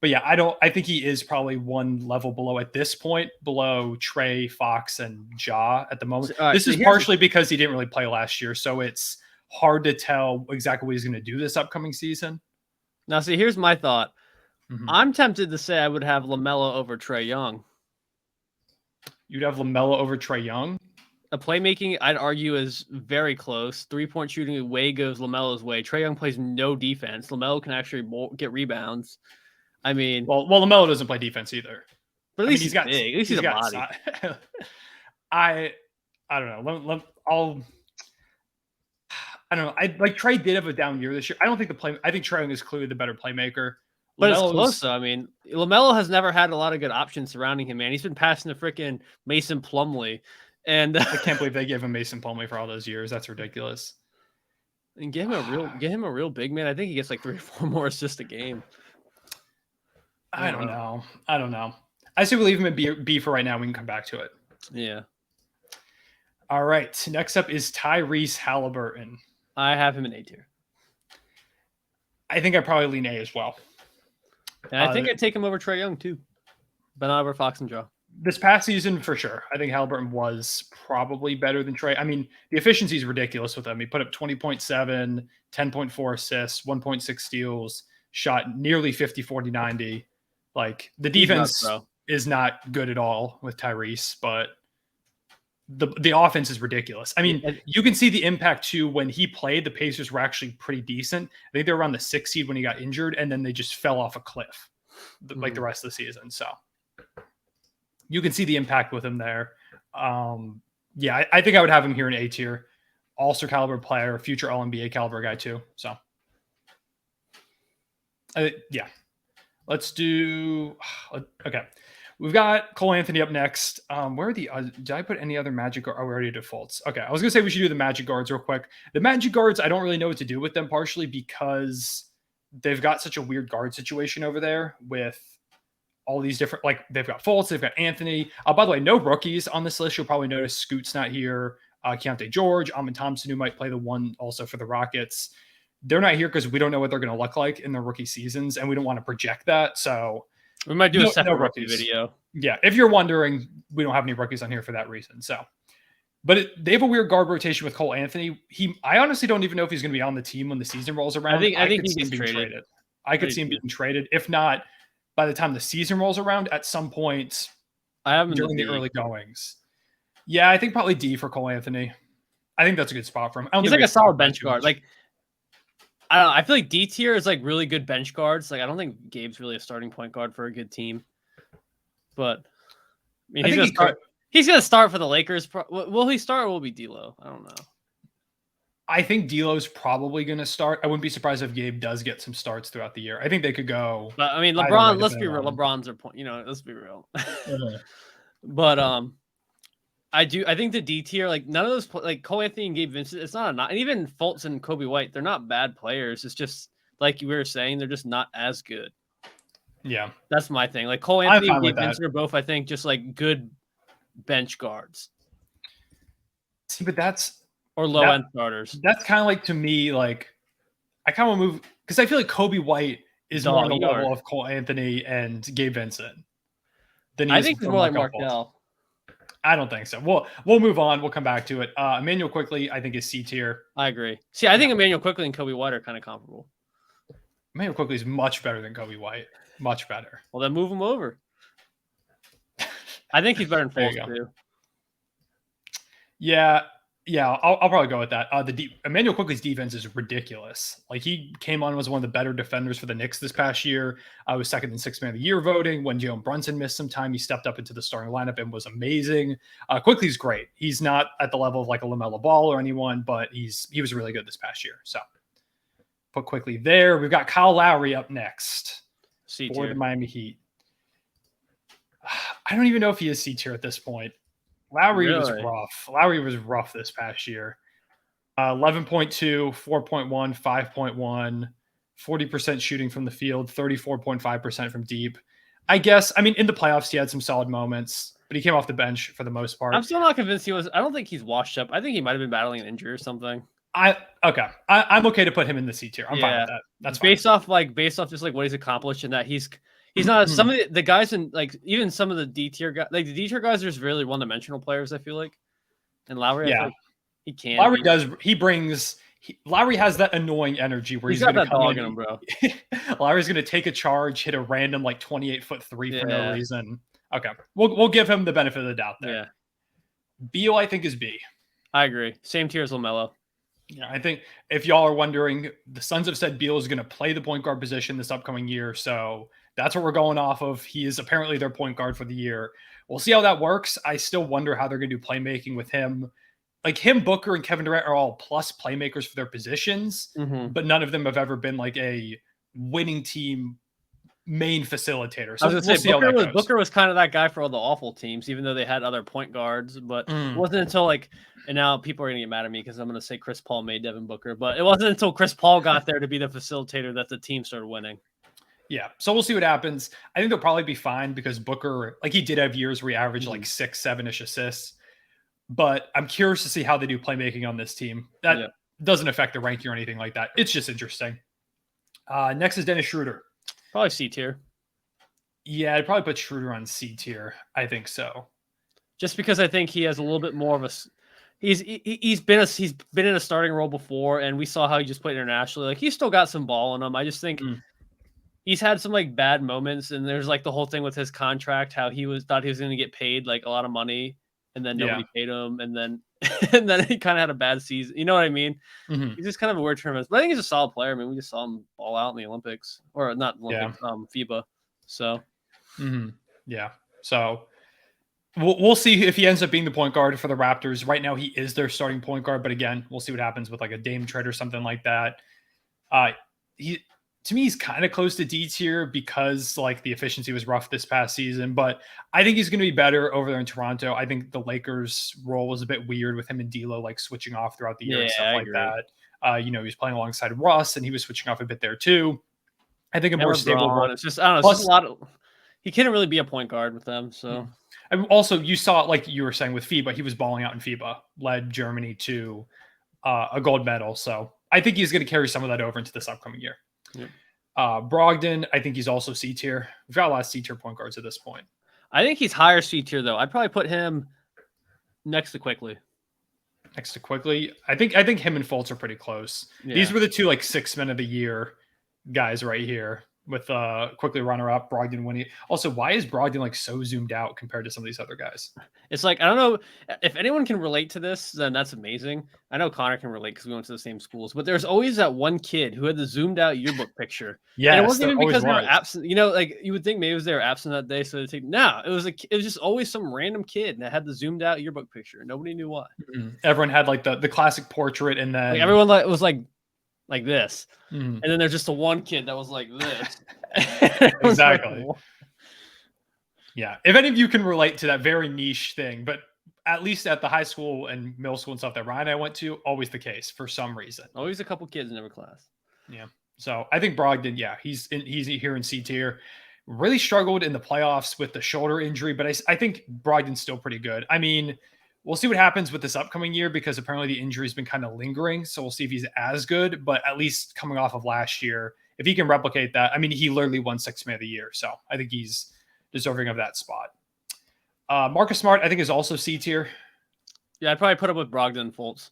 But yeah, I think he is probably one level below at this point, below Trey, Fox, and Ja at the moment. This is partially because he didn't really play last year, so it's hard to tell exactly what he's going to do this upcoming season. Now, see, here's my thought. I'm tempted to say I would have LaMelo over Trae Young. You'd have LaMelo over Trae Young? The playmaking, I'd argue, is very close. 3-point shooting way goes LaMelo's way. Trae Young plays no defense. LaMelo can actually get rebounds. I mean, well, LaMelo doesn't play defense either. But at least he's got big. At least he's a body. I don't know. I don't know. I like Trae did have a down year this year. I don't think I think Trae Young is clearly the better playmaker. But it's close though. I mean, LaMelo has never had a lot of good options surrounding him, man. He's been passing to freaking Mason Plumlee. And I can't believe they gave him Mason Plumlee for all those years. That's ridiculous. And get him a real big man. I think he gets like 3 or 4 more assists a game. I don't know. I say we leave him at B for right now. We can come back to it. Yeah. All right. Next up is Tyrese Halliburton. I have him in A tier. I think I probably lean A as well. And I think I'd take him over Trae Young too, but not over Fox and Ja. This past season, for sure, I think Halliburton was probably better than Trae. I mean, the efficiency is ridiculous with him. He put up 20.7, 10.4 assists, 1.6 steals, shot nearly 50, 40, 90. Like the defense is not good at all with Tyrese, but the offense is ridiculous. I mean, you can see the impact too. When he played, the Pacers were actually pretty decent. I think they were around the 6th seed when he got injured, and then they just fell off a cliff like the rest of the season. So you can see the impact with him there. Yeah, I think I would have him here in A tier. All-star caliber player, future All-NBA caliber guy too. So yeah. Let's do okay. We've got Cole Anthony up next. Where are the did I put any other Magic guards? Oh, we already defaults. Okay, I was gonna say we should do the Magic guards real quick. The Magic guards, I don't really know what to do with them, partially because they've got such a weird guard situation over there with all these different, like they've got Fultz, they've got Anthony. By the way, no rookies on this list. You'll probably notice Scoot's not here. Keontae George, Amin Thompson, who might play the one also for the Rockets. They're not here because we don't know what they're going to look like in their rookie seasons, and we don't want to project that. So we might do a separate rookie video. Yeah, if you're wondering, we don't have any rookies on here for that reason. So, but they have a weird guard rotation with Cole Anthony. I honestly don't even know if he's going to be on the team when the season rolls around. I think he's being traded. I could see him being traded. If not, by the time the season rolls around, at some point during the early goings. Yeah, I think probably D for Cole Anthony. I think that's a good spot for him. He's like a solid bench guard. Like, I don't know. I feel like D tier is like really good bench guards. Like, I don't think Gabe's really a starting point guard for a good team. But I mean, He's gonna start for the Lakers. Will he start or will it be D'Lo? I don't know. I think D'Lo's probably going to start. I wouldn't be surprised if Gabe does get some starts throughout the year. I think they could go. But I mean, either way, LeBron. Let's be depending real. on- LeBron's are let's be real. Mhm. But I think the D tier, like none of those, like Cole Anthony and Gabe Vincent, it's not and even Fultz and Kobe White, they're not bad players. It's just like we were saying, they're just not as good. Yeah, that's my thing. Like Cole I'm Anthony fine and with Gabe that. Vincent are both, I think, just like good bench guards see, but that's or low end starters. That's kind of like, to me, like I kind of move because I feel like Kobe White is more on the level of Cole Anthony and Gabe Vincent than I think he's more like Markelle. I don't think so. We'll move on. We'll come back to it. Emmanuel Quickly, I think, is C tier. I agree. See, I think Emmanuel Quickly and Kobe White are kind of comparable. Emmanuel Quickly is much better than Kobe White. Much better. Well, then move him over. I think he's better than Fultz too. Yeah, I'll probably go with that. Emmanuel Quickly's defense is ridiculous. Like, he came on, was one of the better defenders for the Knicks this past year. I was second in Sixth Man of the Year voting. When Jalen Brunson missed some time, he stepped up into the starting lineup and was amazing. Quickly's great. He's not at the level of like a LaMelo Ball or anyone, but he was really good this past year. So put Quickly there. We've got Kyle Lowry up next for the Miami Heat. I don't even know if he is C tier at this point. Lowry was rough. Lowry was rough this past year. 11.2, 4.1, 5.1, 40% shooting from the field, 34.5% from deep. I mean, in the playoffs, he had some solid moments, but he came off the bench for the most part. I'm still not convinced he was. I don't think he's washed up. I think he might have been battling an injury or something. I'm okay to put him in the C tier. I'm fine with that. That's based off just like what he's accomplished and that he's not some of the guys in like even some of the D tier guys, like the D tier guys are just really one dimensional players, I feel like. And Lowry, I think he can. Lowry Lowry has that annoying energy where he's got going that dog in him, bro. Lowry's going to take a charge, hit a random like 28-foot three for no reason. Okay, we'll give him the benefit of the doubt there. Yeah. Beal, I think, is B. I agree. Same tier as LaMelo. Yeah, I think if y'all are wondering, the Suns have said Beal is going to play the point guard position this upcoming year, so that's what we're going off of. He is apparently their point guard for the year. We'll see how that works. I still wonder how they're going to do playmaking with him. Like him, Booker, and Kevin Durant are all plus playmakers for their positions, but none of them have ever been like a winning team main facilitator. So I was going to say, Booker was kind of that guy for all the awful teams, even though they had other point guards. But it wasn't until like, and now people are going to get mad at me because I'm going to say Chris Paul made Devin Booker. But it wasn't until Chris Paul got there to be the facilitator that the team started winning. Yeah, so we'll see what happens. I think they'll probably be fine because Booker, like he did have years where he averaged like 6, 7-ish assists. But I'm curious to see how they do playmaking on this team. That doesn't affect the ranking or anything like that. It's just interesting. Next is Dennis Schroeder. Probably C tier. Yeah, I'd probably put Schroeder on C tier. I think so. Just because I think he has a little bit more of a. He's been in a starting role before, and we saw how he just played internationally. Like he's still got some ball in him. I just think he's had some like bad moments, and there's like the whole thing with his contract, how he thought he was going to get paid like a lot of money, and then nobody paid him, and then he kind of had a bad season. You know what I mean? He's just kind of a weird tournament, but I think he's a solid player. I mean, we just saw him ball out in the Olympics, or not Olympics, FIBA. So, yeah. So we'll see if he ends up being the point guard for the Raptors. Right now, he is their starting point guard, but again, we'll see what happens with like a Dame trade or something like that. To me, he's kind of close to D tier because like the efficiency was rough this past season, but I think he's going to be better over there in Toronto. I think the Lakers' role was a bit weird with him and D'Lo like switching off throughout the year and stuff like that. He was playing alongside Russ and he was switching off a bit there too. I think a more stable role. It's just, I don't know, it's just a lot of, he couldn't really be a point guard with them. So and also you saw, like you were saying with FIBA, he was balling out in FIBA, led Germany to a gold medal. So I think he's going to carry some of that over into this upcoming year. Yep. Brogdon, I think he's also C tier. We've got a lot of C tier point guards at this point. I think he's higher C tier though. I'd probably put him next to Quickly. I think him and Fultz are pretty close. Yeah. These were the two like 6 men of the year guys right here. with quickly runner-up Brogdon winning. Also, why is Brogdon like so zoomed out compared to some of these other guys? It's like, I don't know if anyone can relate to this, then that's amazing. I know Connor can relate because we went to the same schools, but there's always that one kid who had the zoomed out yearbook picture. Yes, and it wasn't there even always because they were was. absent. You know, like you would think maybe it was they were absent that day, so they take. No, it was just always some random kid that had the zoomed out yearbook picture. Nobody knew why. Everyone had like the classic portrait, and then Like everyone was like this, and then there's just the one kid that was like this. exactly. Yeah, if any of you can relate to that very niche thing, but at least at the high school and middle school and stuff that Ryan and I went to, always the case for some reason. Always a couple kids in every class. Yeah. So I think Brogdon, yeah, he's here in C tier. Really struggled in the playoffs with the shoulder injury, but I think Brogdon's still pretty good. I mean, we'll see what happens with this upcoming year because apparently the injury's been kind of lingering. So we'll see if he's as good, but at least coming off of last year, if he can replicate that, I mean, he literally won Sixth Man of the Year. So I think he's deserving of that spot. Marcus Smart, I think, is also C tier. Yeah, I'd probably put up with Brogdon and Fultz.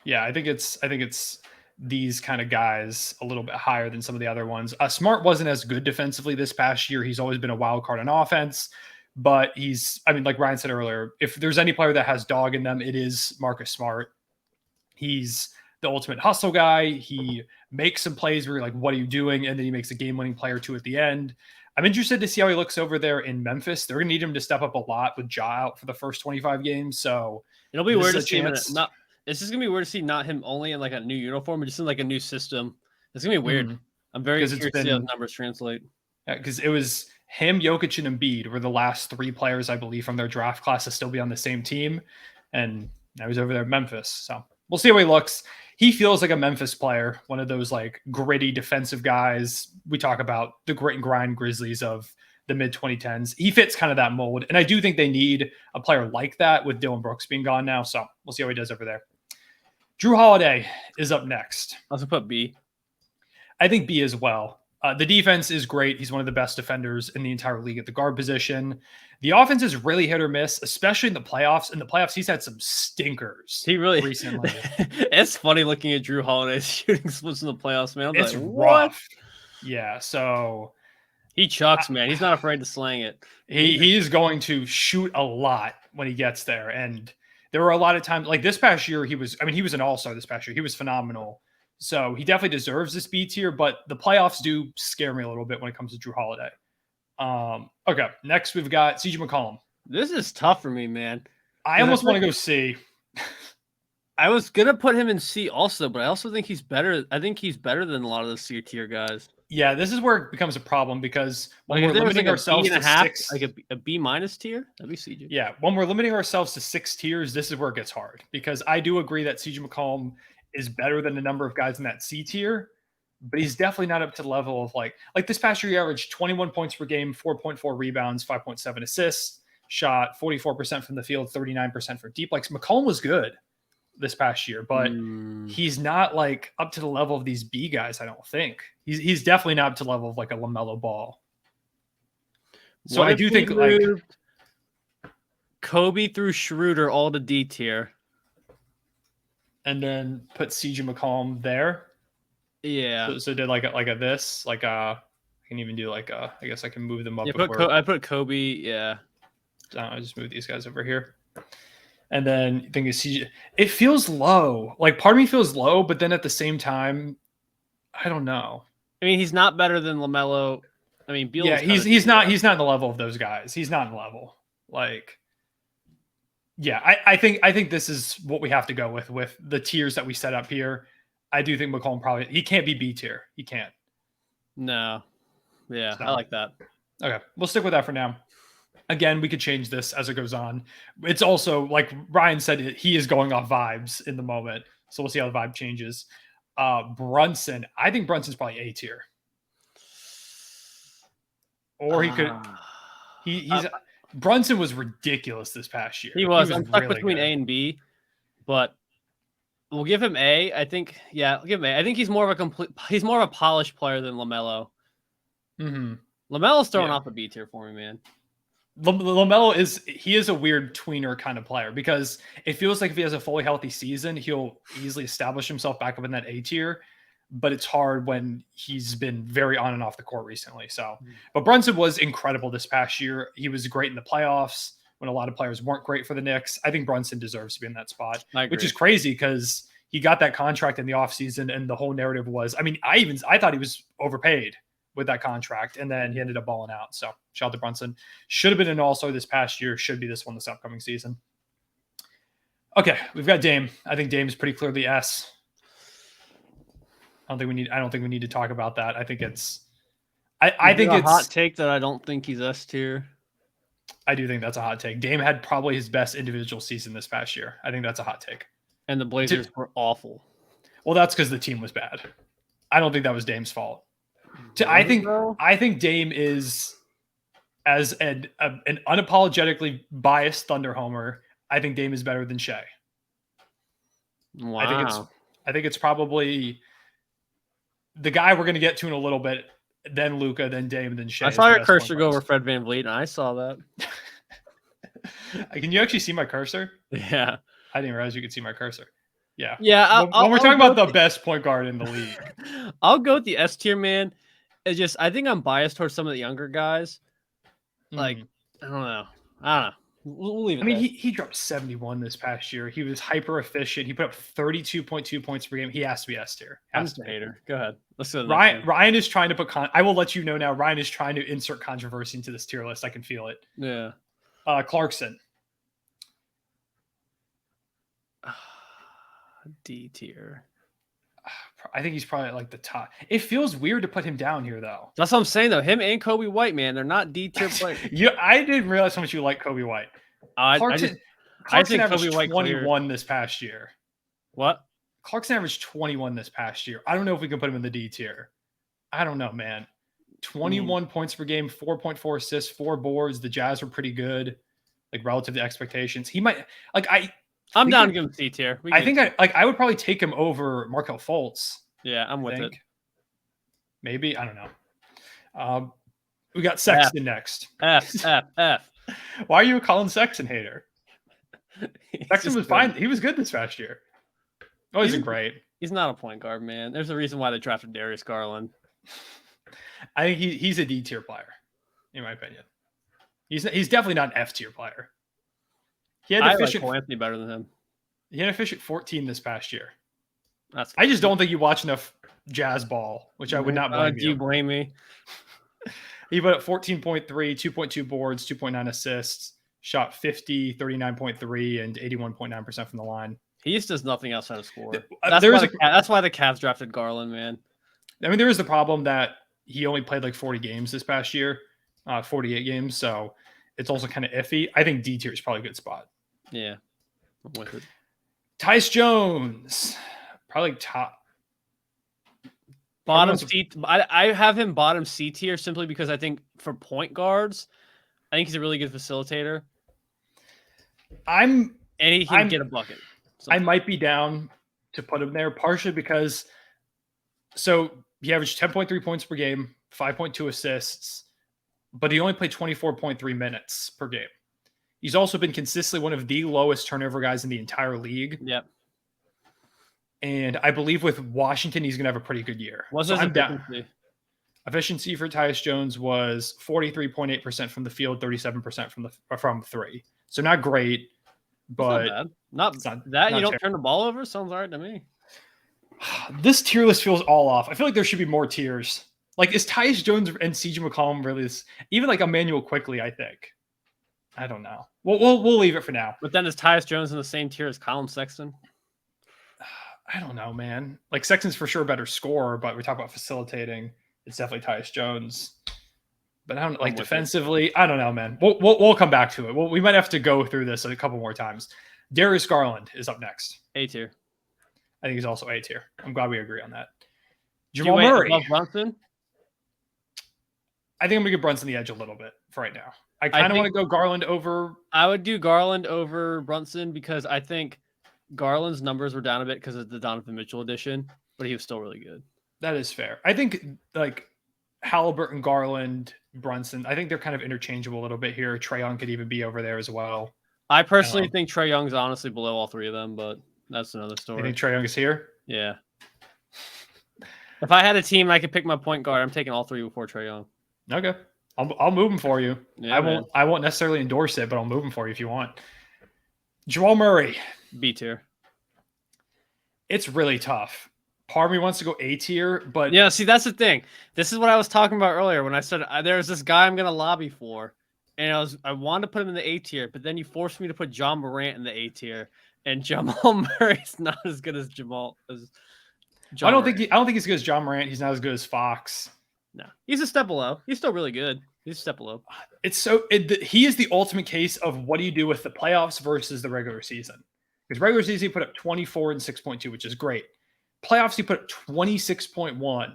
Yeah, I think it's these kind of guys a little bit higher than some of the other ones. Smart wasn't as good defensively this past year. He's always been a wild card on offense, but I mean, like Ryan said earlier, if there's any player that has dog in them, it is Marcus Smart. He's the ultimate hustle guy. He makes some plays where you're like, what are you doing? And then he makes a game-winning play or two at the end. I'm interested to see how he looks over there in Memphis. They're going to need him to step up a lot with Ja out for the first 25 games. So it'll be weird to see him it's just going to be weird to see not him only in like a new uniform, but just in like a new system. It's going to be weird. I'm very curious to see how the numbers translate. Yeah, because it was him, Jokic, and Embiid were the last three players, I believe, from their draft class to still be on the same team. And now he's over there in Memphis. So we'll see how he looks. He feels like a Memphis player, one of those like gritty defensive guys. We talk about the grit and grind Grizzlies of the mid 2010s. He fits kind of that mold. And I do think they need a player like that with Dylan Brooks being gone now. So we'll see how he does over there. Drew Holiday is up next. I'll also put B. I think B as well. The defense is great. He's one of the best defenders in the entire league at the guard position. The offense is really hit or miss, especially in the playoffs. In the playoffs, he's had some stinkers. He really recently. It's funny looking at Drew Holiday's shooting splits in the playoffs, man. It's like, rough. Yeah, so he chucks, man. He's not afraid to slang it. He is going to shoot a lot when he gets there. And there were a lot of times, like this past year, he was an all-star this past year. He was phenomenal. So he definitely deserves this B tier, but the playoffs do scare me a little bit when it comes to Drew Holiday. Okay, next we've got CJ McCollum. This is tough for me, man. I almost want to go C. I was gonna put him in C also, but I also think he's better. I think he's better than a lot of the C tier guys. Yeah, this is where it becomes a problem because when we're limiting ourselves to six, like a B minus tier, that'd be CJ. Yeah, when we're limiting ourselves to 6 tiers, this is where it gets hard because I do agree that CJ McCollum is better than a number of guys in that C tier, but he's definitely not up to the level of like this past year, he averaged 21 points per game, 4.4 rebounds, 5.7 assists, shot 44% from the field, 39% for deep. Like McCollum was good this past year, but he's not like up to the level of these B guys. I don't think he's definitely not up to the level of like a LaMelo Ball. So I do think like Kobe through Schroeder all to D tier. And then put CJ McCollum there. Yeah. So did like a this, like I can even do like I guess I can move them up. Yeah, I put Kobe. Yeah. I just move these guys over here. And then thing is CJ, it feels low. Like part of me feels low, but then at the same time, I don't know. I mean, he's not better than LaMelo. I mean, Beal. Yeah, he's not in the level of those guys. He's not in the level. Like. Yeah, I think this is what we have to go with the tiers that we set up here. I do think McCollum he can't be B tier. He can't. No. Yeah, so, I like that. Okay, we'll stick with that for now. Again, we could change this as it goes on. It's also, like Ryan said, he is going off vibes in the moment. So we'll see how the vibe changes. Brunson. I think Brunson's probably A tier. Or he could he's Brunson was ridiculous this past year. He was. I'm stuck really between A and B, but we'll give him A. I think, yeah, we'll give him A. I think he's more of a polished player than LaMelo. Mm-hmm. LaMelo's throwing off a B tier for me, man. LaMelo is a weird tweener kind of player because it feels like if he has a fully healthy season, he'll easily establish himself back up in that A tier. but it's hard when he's been very on and off the court recently. So, but Brunson was incredible this past year. He was great in the playoffs when a lot of players weren't great for the Knicks. I think Brunson deserves to be in that spot, which is crazy because he got that contract in the offseason and the whole narrative was, I mean, I thought he was overpaid with that contract, and then he ended up balling out. So shout out to Brunson. Should have been an all-star this past year. Should be this one this upcoming season. Okay, we've got Dame. I think Dame is pretty clearly S. I don't think we need to talk about that. I think it's I think it's a hot take that I don't think he's S tier. I do think that's a hot take. Dame had probably his best individual season this past year. I think that's a hot take. And the Blazers were awful. Well, that's because the team was bad. I don't think that was Dame's fault. I think Dame is, as an unapologetically biased Thunder homer, I think Dame is better than Shea. Wow. I think it's probably the guy we're going to get to in a little bit, then Luka, then Dame, then Shea. I saw your cursor go over Fred VanVleet, and I saw that. Can you actually see my cursor? Yeah. I didn't realize you could see my cursor. Yeah. Yeah. When we're talking about the best point guard in the league. I'll go with the S tier, man. It's just, I think I'm biased towards some of the younger guys. Like, I don't know. We'll leave it. I mean, he dropped 71 this past year. He was hyper efficient. He put up 32.2 points per game. He has to be S tier. I'm just a hater. Go ahead. Let's go. Ryan is trying to put I will let you know now. Ryan is trying to insert controversy into this tier list. I can feel it. Yeah. Clarkson. D tier. I think he's probably like the top. It feels weird to put him down here, though. That's what I'm saying, though. Him and Kobe White, man, they're not D tier players. I didn't realize how much you like Kobe White. Clarkson averaged 21 this past year. What? Clarkson averaged 21 this past year. I don't know if we can put him in the D tier. I don't know, man. 21 points per game, 4.4 assists, 4 boards. The Jazz were pretty good, like relative to expectations. He might I'm down to give him C tier. I would probably take him over Markelle Fultz. Yeah, I'm with it. Maybe. I don't know. We got Sexton next. F. Why are you a Colin Sexton hater? Sexton was fine. He was good this past year. Oh, he's great. He's not a point guard, man. There's a reason why they drafted Darius Garland. I think he's a D tier player, in my opinion. He's definitely not an F tier player. He had efficient. Cole Anthony better than him. He had efficient 14 this past year. I just don't think you watch enough Jazz ball, which I would not blame you. Do you blame me? He put up 14.3, 2.2 boards, 2.9 assists, shot 50, 39.3, and 81.9% from the line. He just does nothing outside of score. That's why the Cavs drafted Garland, man. I mean, there is the problem that he only played like 40 games this past year, 48 games. So it's also kind of iffy. I think D tier is probably a good spot. Yeah. I'm with it. Tyus Jones, probably top. Bottom C. I have him bottom C tier simply because I think for point guards, I think he's a really good facilitator. And he can get a bucket. I might be down to put him there, partially because he averaged 10.3 points per game, 5.2 assists, but he only played 24.3 minutes per game. He's also been consistently one of the lowest turnover guys in the entire league. Yep. And I believe with Washington, he's going to have a pretty good year. What's his efficiency? Efficiency for Tyus Jones was 43.8% from the field, 37% from three. So not great, but not bad. You don't turn the ball over? Sounds all right to me. This tier list feels all off. I feel like there should be more tiers. Like, is Tyus Jones and CJ McCollum really even like Emmanuel Quickly, I think. I don't know. We'll leave it for now. But then is Tyus Jones in the same tier as Colin Sexton? I don't know, man. Like, Sexton's for sure a better scorer, but we talk about facilitating. It's definitely Tyus Jones. But I don't like defensively. I don't know, man. We'll come back to it. We might have to go through this a couple more times. Darius Garland is up next. A tier. I think he's also A tier. I'm glad we agree on that. Jamal Murray. Brunson? I think I'm going to give Brunson the edge a little bit for right now. I kind of want to go Garland over. I would do Garland over Brunson because I think Garland's numbers were down a bit because of the Donovan Mitchell edition, but he was still really good. That is fair. I think like Halliburton, Garland, Brunson, I think they're kind of interchangeable a little bit here. Trae Young could even be over there as well. I personally think Trae Young's honestly below all three of them, but that's another story. You think Trae Young is here? Yeah. If I had a team, I could pick my point guard. I'm taking all three before Trae Young. Okay, I'll move him for you. Yeah, man. I won't necessarily endorse it, but I'll move him for you if you want. Jamal Murray. B tier. It's really tough. Part of me wants to go A tier, but yeah, see, that's the thing. This is what I was talking about earlier when I said there's this guy I'm gonna lobby for, and I wanted to put him in the A tier, but then you forced me to put John Morant in the A tier, and Jamal Murray's not as good as Jamal as. John I don't Morant. think he's as good as John Morant. He's not as good as Fox. No, he's a step below. He's still really good. He's a step below. He is the ultimate case of what do you do with the playoffs versus the regular season. Because regular season he put up 24 and 6.2, which is great. Playoffs he put up 26.1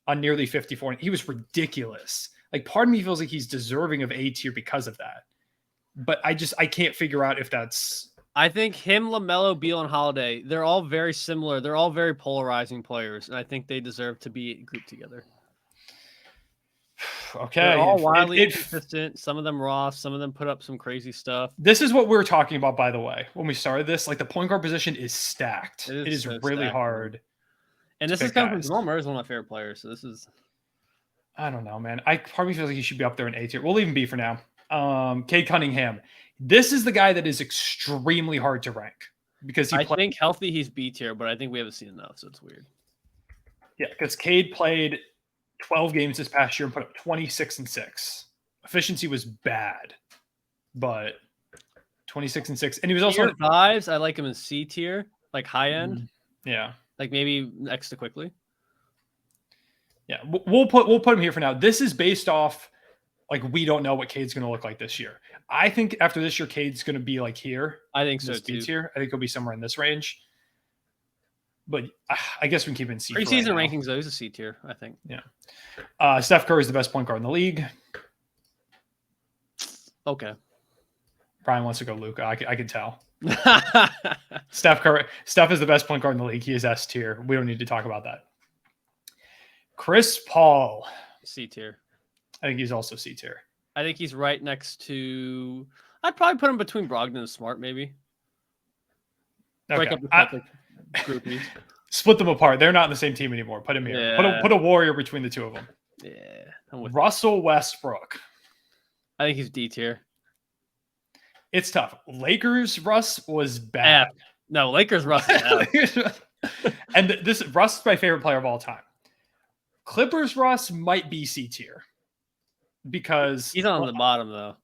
on nearly 54. He was ridiculous. Like part of me feels like he's deserving of A tier because of that. But I can't figure out if that's. I think him, LaMelo, Beal, and Holiday, they're all very similar. They're all very polarizing players, and I think they deserve to be grouped together. Okay. They're all wildly inconsistent. Some of them raw. Some of them put up some crazy stuff. This is what we were talking about, by the way, when we started this. Like the point guard position is stacked. It is so really hard. And this is coming from Jamal Murray is one of my favorite players. So this is. I don't know, man. Part of me feels like he should be up there in A tier. We'll leave him B for now. Cade Cunningham. This is the guy that is extremely hard to rank because I think healthy he's B tier, but I think we haven't seen enough, so it's weird. Yeah, because Cade played 12 games this past year and put up 26 and 6. Efficiency was bad, but 26 and 6. And he was also vibes. I like him in C tier, like high end. Yeah. Like maybe next to Quickly. Yeah. We'll put him here for now. This is based off like we don't know what Cade's going to look like this year. I think after this year, Cade's going to be like here. I think so too. Tier. I think he'll be somewhere in this range. But I guess we can keep it in C. Preseason rankings, though, he's a C tier, I think. Yeah. Steph Curry is the best point guard in the league. Okay. Brian wants to go Luka. I can tell. Steph is the best point guard in the league. He is S tier. We don't need to talk about that. Chris Paul. C tier. I think he's also C tier. I think he's right next to. I'd probably put him between Brogdon and Smart, maybe. Okay. Break up the topic. Groupies. Split them apart. They're not in the same team anymore. Put him here. Yeah. Put a warrior between the two of them. Yeah. Russell Westbrook. I think he's D tier. It's tough. Lakers Russ was bad. F. No, Lakers Russ is F. And Russ is my favorite player of all time. Clippers Russ might be C tier. Because he's on the bottom though.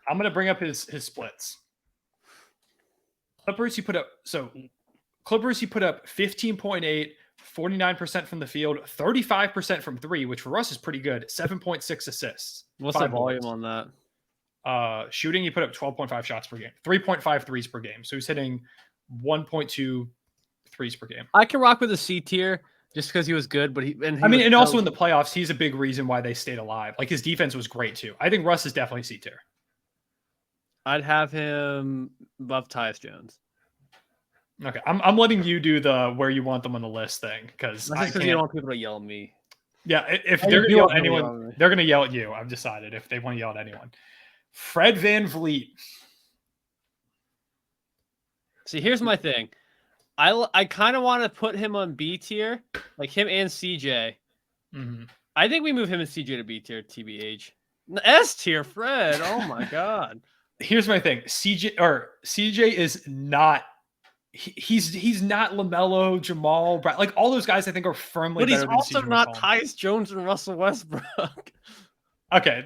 I'm gonna bring up his splits. Clippers he put up 15.8, 49% from the field, 35% from three, which for us is pretty good. 7.6 assists. What's the volume on that? Shooting, he put up 12.5 shots per game, 3.5 threes per game. So he's hitting 1.2 threes per game. I can rock with a C tier just because he was good, but and also in the playoffs, he's a big reason why they stayed alive. Like his defense was great too. I think Russ is definitely C tier. I'd have him above Tyus Jones. Okay, I'm letting you do the where you want them on the list thing because you don't want people to yell at me. Yeah, if they're gonna yell at anyone, they're gonna yell at you. I've decided if they want to yell at anyone. Fred VanVleet. See, here's my thing. I kind of want to put him on B tier, like him and CJ. Mm-hmm. I think we move him and CJ to B tier, TBH. S tier, Fred. Oh my god. Here's my thing. CJ is not. He's not LaMelo, Jamal, like all those guys. I think are firmly. But he's better also than not Tyus Jones and Russell Westbrook. Okay,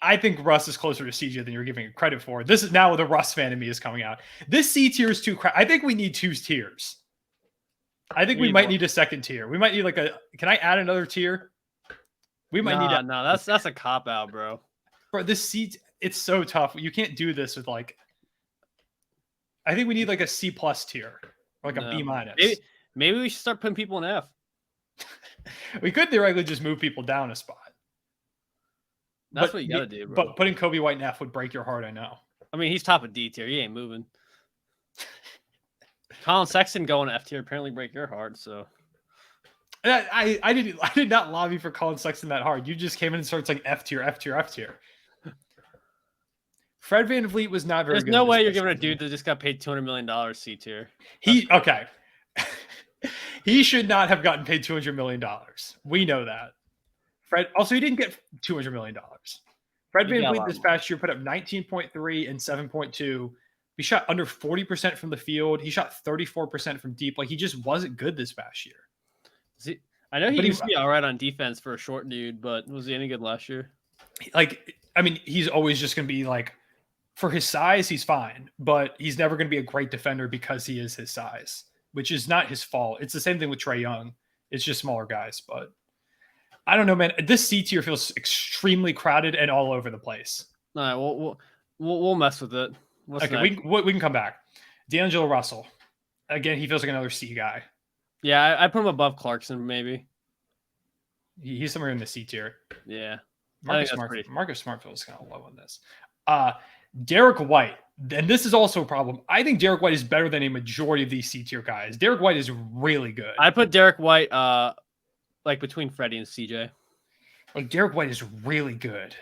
I think Russ is closer to CJ than you're giving it credit for. This is now the Russ fan in me is coming out. This C tier is too. I think we need two tiers. I think we might need a second tier. We might need like a. Can I add another tier? We might need. No, that's a cop out, bro. Bro, this C. It's so tough. You can't do this with like. I think we need like a C+ tier, or like a B-. Maybe we should start putting people in F. We could theoretically just move people down a spot. That's what you gotta do, bro. But putting Kobe White in F would break your heart, I know. I mean, he's top of D tier. He ain't moving. Colin Sexton going to F tier apparently break your heart, so. I did not lobby for Colin Sexton that hard. You just came in and started saying F tier, F tier, F tier. Fred VanVleet was not very good. There's no way you're giving a dude that just got paid $200 million C tier. He should not have gotten paid $200 million. We know that. Fred, also, he didn't get $200 million. Fred VanVleet this past year put up 19.3 and 7.2. He shot under 40% from the field. He shot 34% from deep. Like, he just wasn't good this past year. See, I know he used to be all right on defense for a short dude, but was he any good last year? Like, I mean, he's always just going to be like, for his size, he's fine, but he's never going to be a great defender because he is his size, which is not his fault. It's the same thing with Trae Young. It's just smaller guys, but I don't know, man. This C tier feels extremely crowded and all over the place. All right, we'll mess with it. Okay, we can come back. D'Angelo Russell. Again, he feels like another C guy. Yeah, I put him above Clarkson, maybe. He's somewhere in the C tier. Yeah. Marcus Smart feels kind of low on this. Derek White. And this is also a problem. I think Derek White is better than a majority of these C tier guys. Derek White is really good. I put Derek White like between Freddie and CJ. Like, Derek White is really good.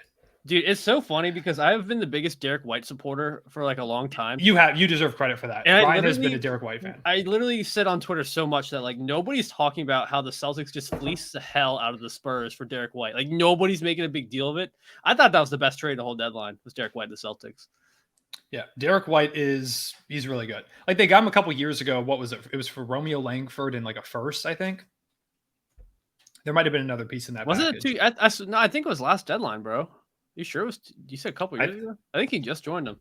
Dude, it's so funny because I've been the biggest Derek White supporter for like a long time. You deserve credit for that. And Ryan has been a Derek White fan. I literally said on Twitter so much that like nobody's talking about how the Celtics just fleeced the hell out of the Spurs for Derek White. Like, nobody's making a big deal of it. I thought that was the best trade the whole deadline, was Derek White to the Celtics. Yeah, Derek White he's really good. Like, they got him a couple years ago. What was it? It was for Romeo Langford and like a first, I think. There might have been another piece in that. Wasn't it too? No, I think it was last deadline, bro. You sure it was? You said a couple years ago. I think he just joined them.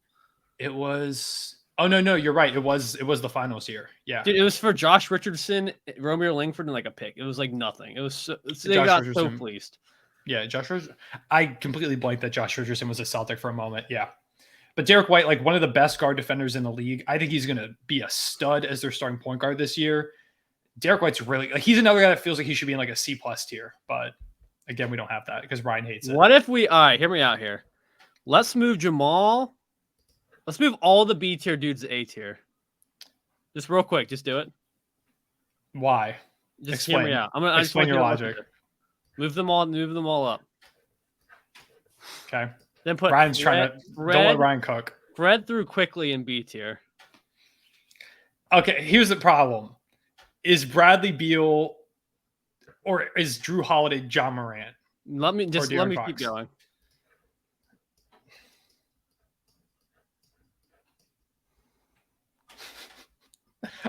It was. Oh no, you're right. It was the finals year. Yeah, dude, it was for Josh Richardson, Romeo Langford, and like a pick. It was like nothing. It was they got so fleeced. Yeah, Josh Richardson. I completely blanked that Josh Richardson was a Celtic for a moment. Yeah, but Derek White, like one of the best guard defenders in the league. I think he's going to be a stud as their starting point guard this year. Derek White's really like, he's another guy that feels like he should be in like a C+ tier, but again, we don't have that because Ryan hates it. What if all right, hear me out here. Let's move Jamal. Let's move all the B tier dudes to A tier. Just real quick, just do it. Why? Just hear me out. Explain your logic. Move them all up. Okay. Then put Ryan's trying to don't let Ryan cook. Fred through quickly in B tier. Okay, here's the problem. Is Bradley Beal or is Drew Holiday John Morant? Let me keep going.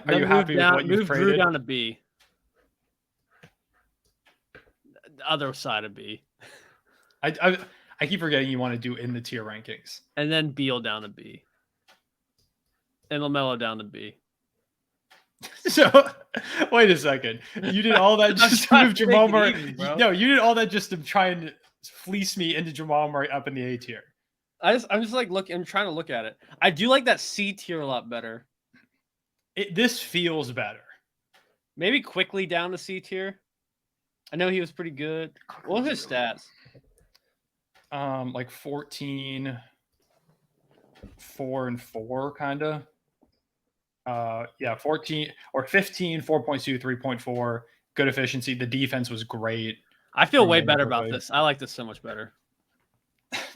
Are you happy with what you've traded? Move Drew down to B. The other side of B. I keep forgetting you want to do in the tier rankings. And then Beal down to B. And LaMelo down to B. So, wait a second. You did all that just to move Jamal Murray. No, you did all that just to try and fleece me into Jamal Murray up in the A tier. I'm trying to look at it. I do like that C tier a lot better. This feels better. Maybe quickly down to C tier. I know he was pretty good. What were his stats? Like 14, 4 and 4, kind of. 14 or 15, 4.2, 3.4. Good efficiency. The defense was great. I feel way better about this. I like this so much better.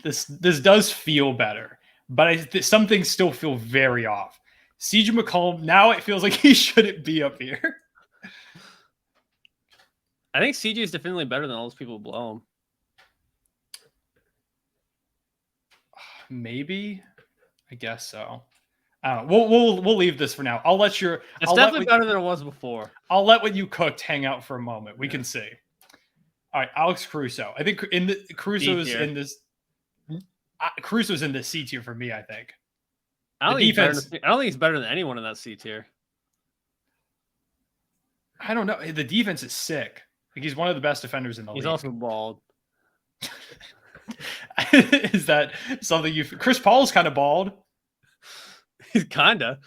This does feel better, but some things still feel very off. CJ McCollum, now it feels like he shouldn't be up here. I think CJ is definitely better than all those people who blow him. Maybe. I guess so. We'll leave this for now. It's definitely better than it was before. I'll let what you cooked hang out for a moment. We can see. All right, Alex Caruso. I think Caruso's in this C tier for me. I think. I don't think he's better than anyone in that C tier. I don't know. The defense is sick. Like, he's one of the best defenders in the league. He's also bald. Is that something Chris Paul's kind of bald? He's kinda.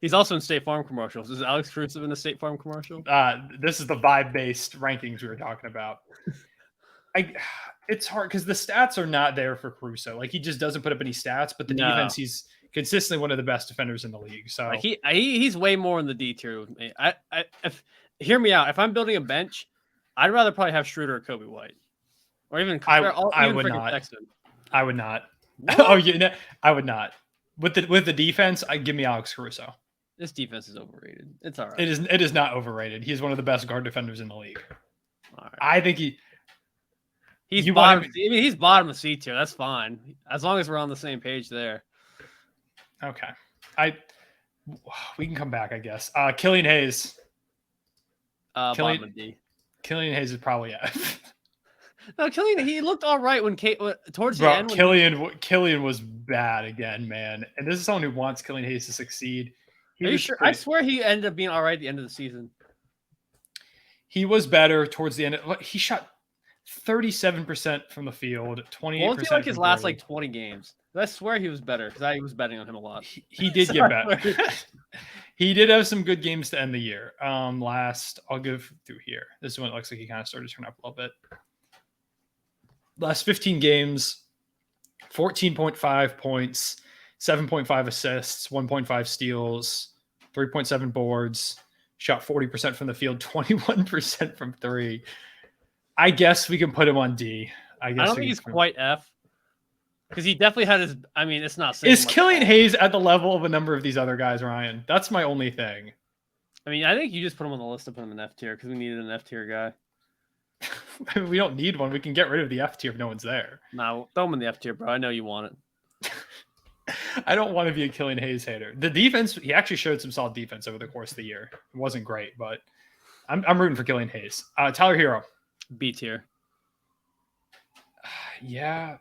He's also in State Farm commercials. Is Alex Caruso in a State Farm commercial? This is the vibe-based rankings we were talking about. It's hard because the stats are not there for Caruso. Like, he just doesn't put up any stats, but the defense, he's consistently one of the best defenders in the league. So like he's way more in the D tier with me. Hear me out. If I'm building a bench, I'd rather probably have Schroeder or Kobe White, or even I would not. Sexton. I would not. Oh, I would not. With the defense, give me Alex Caruso. This defense is overrated. It's all right. It is not overrated. He's one of the best guard defenders in the league. All right. I think he's bottom. He's bottom of C tier. That's fine, as long as we're on the same page there. Okay, we can come back, I guess. Killian Hayes. Bottom of D. Killian Hayes is probably F. No, Killian, he looked all right towards the end. Killian was bad again, man. And this is someone who wants Killian Hayes to succeed. Are you sure? I swear he ended up being all right at the end of the season. He was better towards the end. He shot 37% from the field, 28%. Well, it's like his last 20 games. I swear he was better because I was betting on him a lot. He did get better. He did have some good games to end the year. I'll go through here. This is when it looks like he kind of started to turn up a little bit. Last 15 games, 14.5 points, 7.5 assists, 1.5 steals, 3.7 boards, shot 40% from the field, 21% from three. I guess we can put him on D. I don't think he's quite F. Because he definitely had his. I mean, it's not. Is Killian Hayes at the level of a number of these other guys, Ryan? That's my only thing. I mean, I think you just put him on the list to put him in F tier because we needed an F tier guy. We don't need one. We can get rid of the F tier if no one's there. No, throw him in the F tier, bro. I know you want it. I don't want to be a Killian Hayes hater. The defense, he actually showed some solid defense over the course of the year. It wasn't great, but I'm rooting for Killian Hayes. Tyler Hero. B tier. Yeah.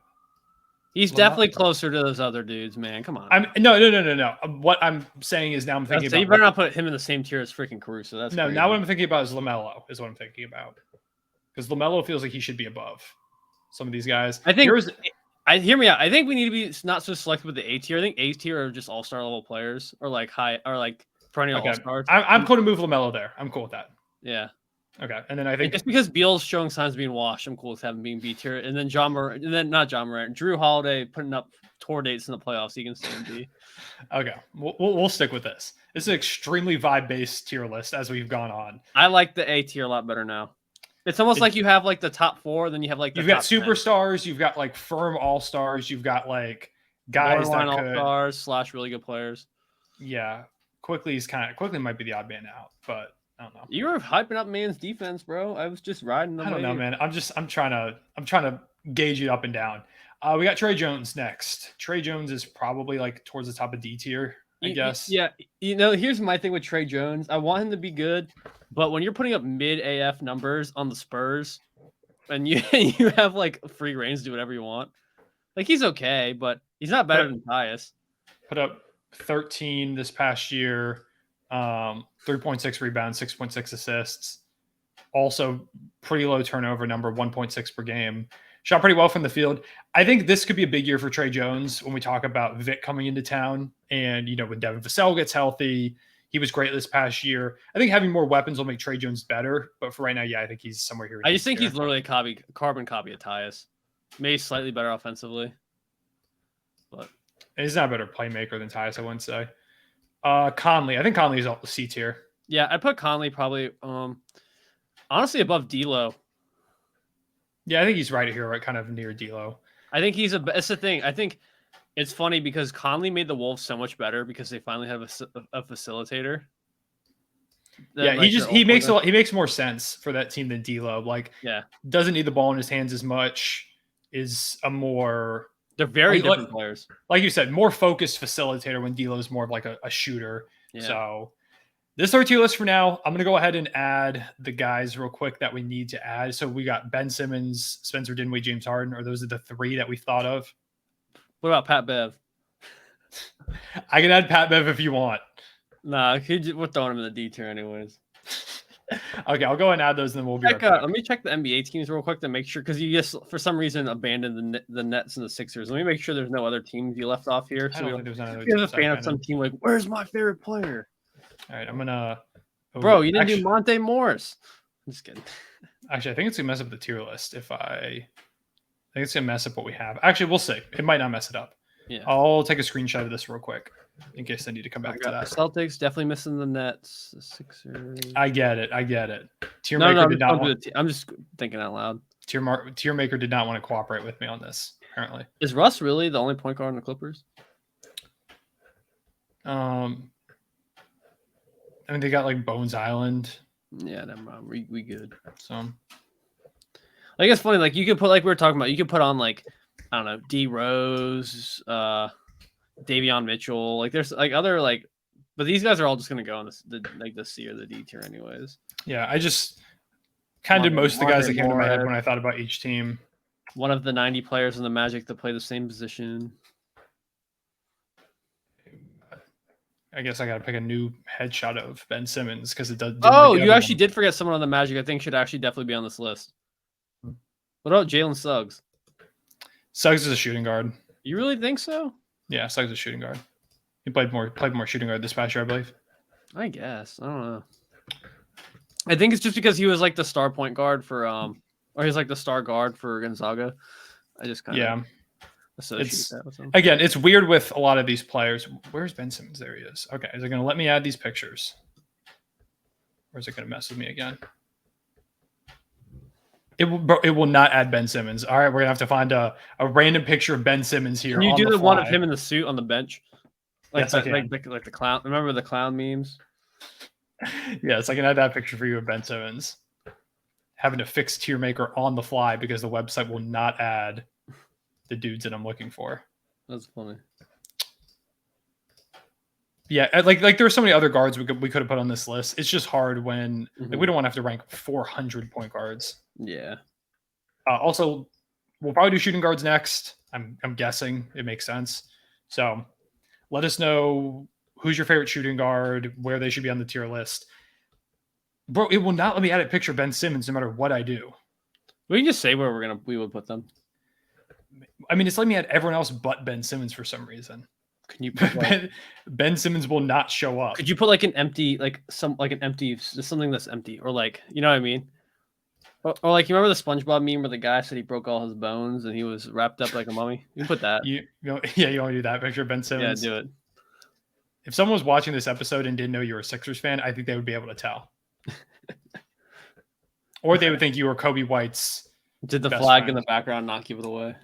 He's definitely closer to those other dudes, man. Come on. No. What I'm saying is now I'm thinking about. You better not put him in the same tier as freaking Caruso. That's crazy. Now what I'm thinking about is LaMelo. Is what I'm thinking about. Because LaMelo feels like he should be above some of these guys. Hear me out. I think we need to be not so selective with the A tier. I think A tier are just all-star level players or like perennial all-stars. I'm cool to move LaMelo there. I'm cool with that. Yeah. Okay. And then I think just because Beal's showing signs of being washed, I'm cool with having being B tier. And then not John Morant, Drew Holiday putting up tour dates in the playoffs. He can stay in B. Okay. We'll stick with this. This is an extremely vibe-based tier list as we've gone on. I like the A tier a lot better now. It's almost like you have like the top four, then you have like you've got superstars, 10. You've got like firm all-stars, you've got like guys that all-stars / really good players. Yeah. Quickly might be the odd man out, but I don't know. You were hyping up man's defense, bro. I was just riding them. I don't know, man. I'm trying to gauge it up and down. We got Trey Jones next. Trey Jones is probably like towards the top of D tier, I guess. Yeah. Here's my thing with Trey Jones. I want him to be good, but when you're putting up mid AF numbers on the Spurs and you have like free reigns to do whatever you want, like he's okay, but he's not better than Tyus. Put up 13 this past year. 3.6 rebounds, 6.6 assists. Also pretty low turnover number, 1.6 per game. Shot pretty well from the field. I think this could be a big year for Trey Jones when we talk about Vic coming into town. And, when Devin Vassell gets healthy, he was great this past year. I think having more weapons will make Trey Jones better. But for right now, I think he's somewhere here. I just think he's literally a carbon copy of Tyus. Maybe slightly better offensively. But he's not a better playmaker than Tyus, I wouldn't say. Conley. I think Conley is C tier. Yeah, I put Conley probably honestly above D'Lo. Yeah, I think he's right here, right, kind of near D'Lo. I think it's the thing. I think it's funny because Conley made the Wolves so much better because they finally have a facilitator. Yeah, he makes more sense for that team than D'Lo. Like, doesn't need the ball in his hands as much. Is a more they're very different players. Like you said, more focused facilitator when D'Lo is more of like a shooter. Yeah. So this is our tier list for now. I'm going to go ahead and add the guys real quick that we need to add. So we got Ben Simmons, Spencer Dinwiddie, James Harden. Or those are the three that we thought of. What about Pat Bev? I can add Pat Bev if you want. Nah, we're throwing him in the D tier anyways. Okay, I'll go and add those, and then we'll be right back. Let me check the NBA teams real quick to make sure, because you just for some reason abandoned the Nets and the Sixers. Let me make sure there's no other teams you left off here. So I don't think there's none other teams. A fan of some team like, where's my favorite player? All right, I'm gonna. Bro, you didn't do Monte Morris. I'm just kidding. Actually, I think it's gonna mess up the tier list. I think it's gonna mess up what we have. Actually, we'll see. It might not mess it up. Yeah. I'll take a screenshot of this real quick in case I need to come back to that. Celtics definitely missing the Nets. The Sixers. I get it. Tier maker did not want. I'm just thinking out loud. Tier maker did not want to cooperate with me on this. Apparently, is Russ really the only point guard on the Clippers? I mean, they got like Bones Island. Yeah, never mind. We good. So, like, it's funny. Like, you could put, like we were talking about, you could put on, like, I don't know, D Rose, Davion Mitchell. Like, there's like other, like, but these guys are all just gonna go in the C or the D tier anyways. yeah, I just kind of most of the guys that came to my head when I thought about each team. One of the 90 players in the Magic that play the same position. I guess I got to pick a new headshot of Ben Simmons because it does. Oh, you actually did forget someone on the Magic I think should actually definitely be on this list. What about Jalen Suggs? Suggs is a shooting guard. You really think so? Yeah, Suggs is a shooting guard. He played more shooting guard this past year, I believe. I guess. I don't know. I think it's just because he was like the star point guard for or he's like the star guard for Gonzaga. I just kind of associate that with him. Again, it's weird with a lot of these players. Where's Ben Simmons? There he is. Okay, is it going to let me add these pictures? Or is it going to mess with me again? It will not add Ben Simmons. All right, we're going to have to find a random picture of Ben Simmons here. Can you do the one of him in the suit on the bench? Like, yes, like the clown. Remember the clown memes? Yes, I can add that picture for you of Ben Simmons. Having to fix tier maker on the fly because the website will not add the dudes that I'm looking for. That's funny. Yeah, like there are so many other guards we could have put on this list. It's just hard when like, we don't want to have to rank 400 point guards. Yeah. Also, we'll probably do shooting guards next. I'm guessing it makes sense. So let us know who's your favorite shooting guard, where they should be on the tier list. Bro, it will not let me add a picture of Ben Simmons no matter what I do. We can just say where we would put them. I mean, it's letting me add everyone else but Ben Simmons for some reason. Can you put Ben Simmons will not show up? Could you put like an empty, something that's empty, or like, you know what I mean? Or like, you remember the SpongeBob meme where the guy said he broke all his bones and he was wrapped up like a mummy? You can put that. You want to do that picture of Ben Simmons? Yeah, do it. If someone was watching this episode and didn't know you were a Sixers fan, I think they would be able to tell. Or they would think you were Kobe White's. Did the flag friend in the background not give it away?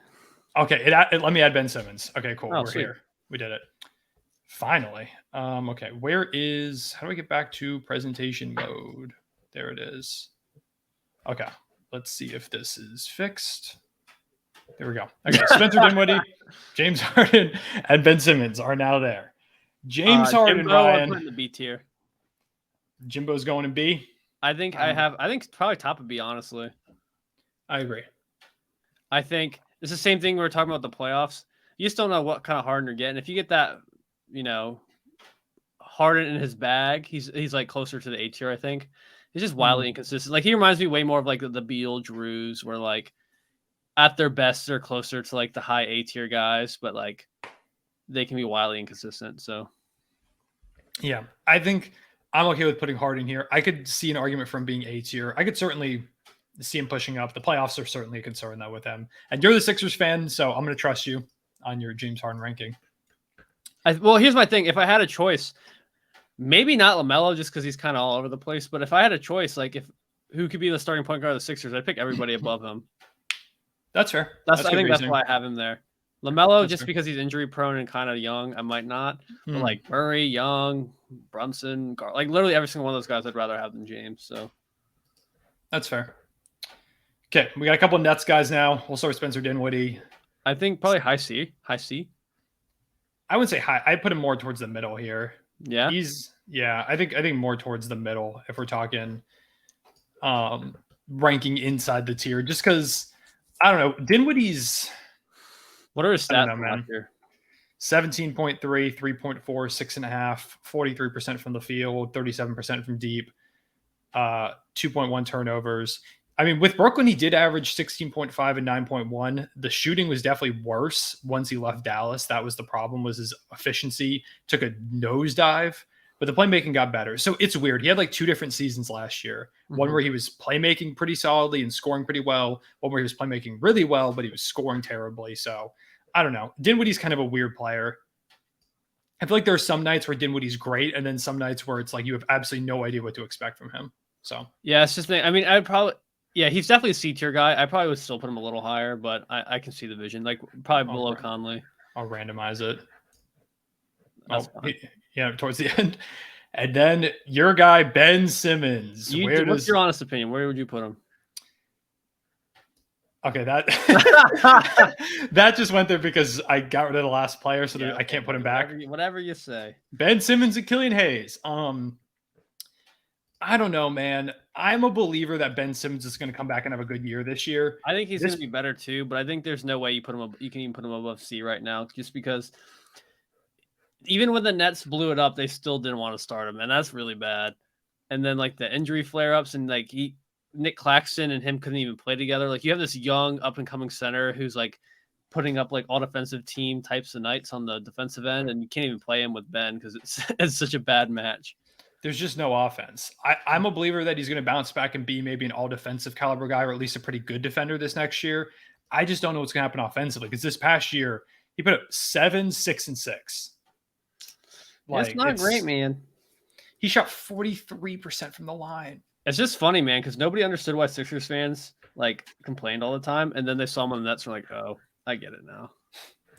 Okay, it let me add Ben Simmons. Okay, cool. We're sweet. here. We did it. Finally. Okay, how do I get back to presentation mode? There it is. Okay, let's see if this is fixed. There we go. Okay, Spencer Dinwiddie, James Harden, and Ben Simmons are now there. James Harden, Jimbo, Ryan. I'm putting the B tier. Jimbo's going in B. I think it's probably top of B, honestly. I agree. I think it's the same thing we were talking about the playoffs. You just don't know what kind of Harden you're getting. If you get that, Harden in his bag, he's like closer to the A tier, I think. He's just wildly inconsistent. Like, he reminds me way more of like the Beal Drews, where like at their best they're closer to like the high A tier guys, but like they can be wildly inconsistent. So yeah, I think I'm okay with putting Harden here. I could see an argument for him being A tier. I could certainly see him pushing up. The playoffs are certainly a concern though with him. And you're the Sixers fan, so I'm going to trust you on your James Harden ranking. Well, here's my thing. If I had a choice, maybe not LaMelo just because he's kind of all over the place. But if I had a choice, like who could be the starting point guard of the Sixers, I'd pick everybody above him. That's fair. I think that's why I have him there. LaMelo, just because he's injury prone and kind of young, I might not. But like Murray, Young, Brunson, like literally every single one of those guys I'd rather have than James. So that's fair. Okay, we got a couple of Nets guys now. We'll start with Spencer Dinwiddie. I think probably high C. I wouldn't say high. I put him more towards the middle here. Yeah. I think more towards the middle if we're talking ranking inside the tier, just because I don't know. Dinwiddie's what are his stats last year? 17.3, 3.4, 6.5, 43% from the field, 37% from deep, 2.1 turnovers. I mean, with Brooklyn, he did average 16.5 and 9.1. The shooting was definitely worse once he left Dallas. That was the problem, was his efficiency took a nosedive, but the playmaking got better. So it's weird. He had like two different seasons last year. One where he was playmaking pretty solidly and scoring pretty well. One where he was playmaking really well, but he was scoring terribly. So I don't know. Dinwiddie's kind of a weird player. I feel like there are some nights where Dinwiddie's great, and then some nights where it's like you have absolutely no idea what to expect from him. So yeah, it's just, I mean, yeah, he's definitely a C tier guy. I probably would still put him a little higher, but I can see the vision. Like probably below Conley. I'll randomize it. That's towards the end. And then your guy, Ben Simmons. What's your honest opinion? Where would you put him? Okay, that that just went there because I got rid of the last player, so I can't put him back. Whatever you say. Ben Simmons and Killian Hayes. I don't know, man. I'm a believer that Ben Simmons is going to come back and have a good year this year. I think he's going to be better too, but I think there's no way you can even put him above C right now, just because even when the Nets blew it up, they still didn't want to start him, and that's really bad. And then like the injury flare-ups and like Nick Claxton and him couldn't even play together. Like you have this young up and coming center who's like putting up like all defensive team types of nights on the defensive end, and you can't even play him with Ben because it's such a bad match. There's just no offense. I'm a believer that he's going to bounce back and be maybe an all defensive caliber guy, or at least a pretty good defender this next year. I just don't know what's going to happen offensively because this past year he put up 7, 6, and 6. Like, that's not great, man. He shot 43% from the line. It's just funny, man, because nobody understood why Sixers fans like complained all the time, and then they saw him on the Nets and were like, "Oh, I get it now."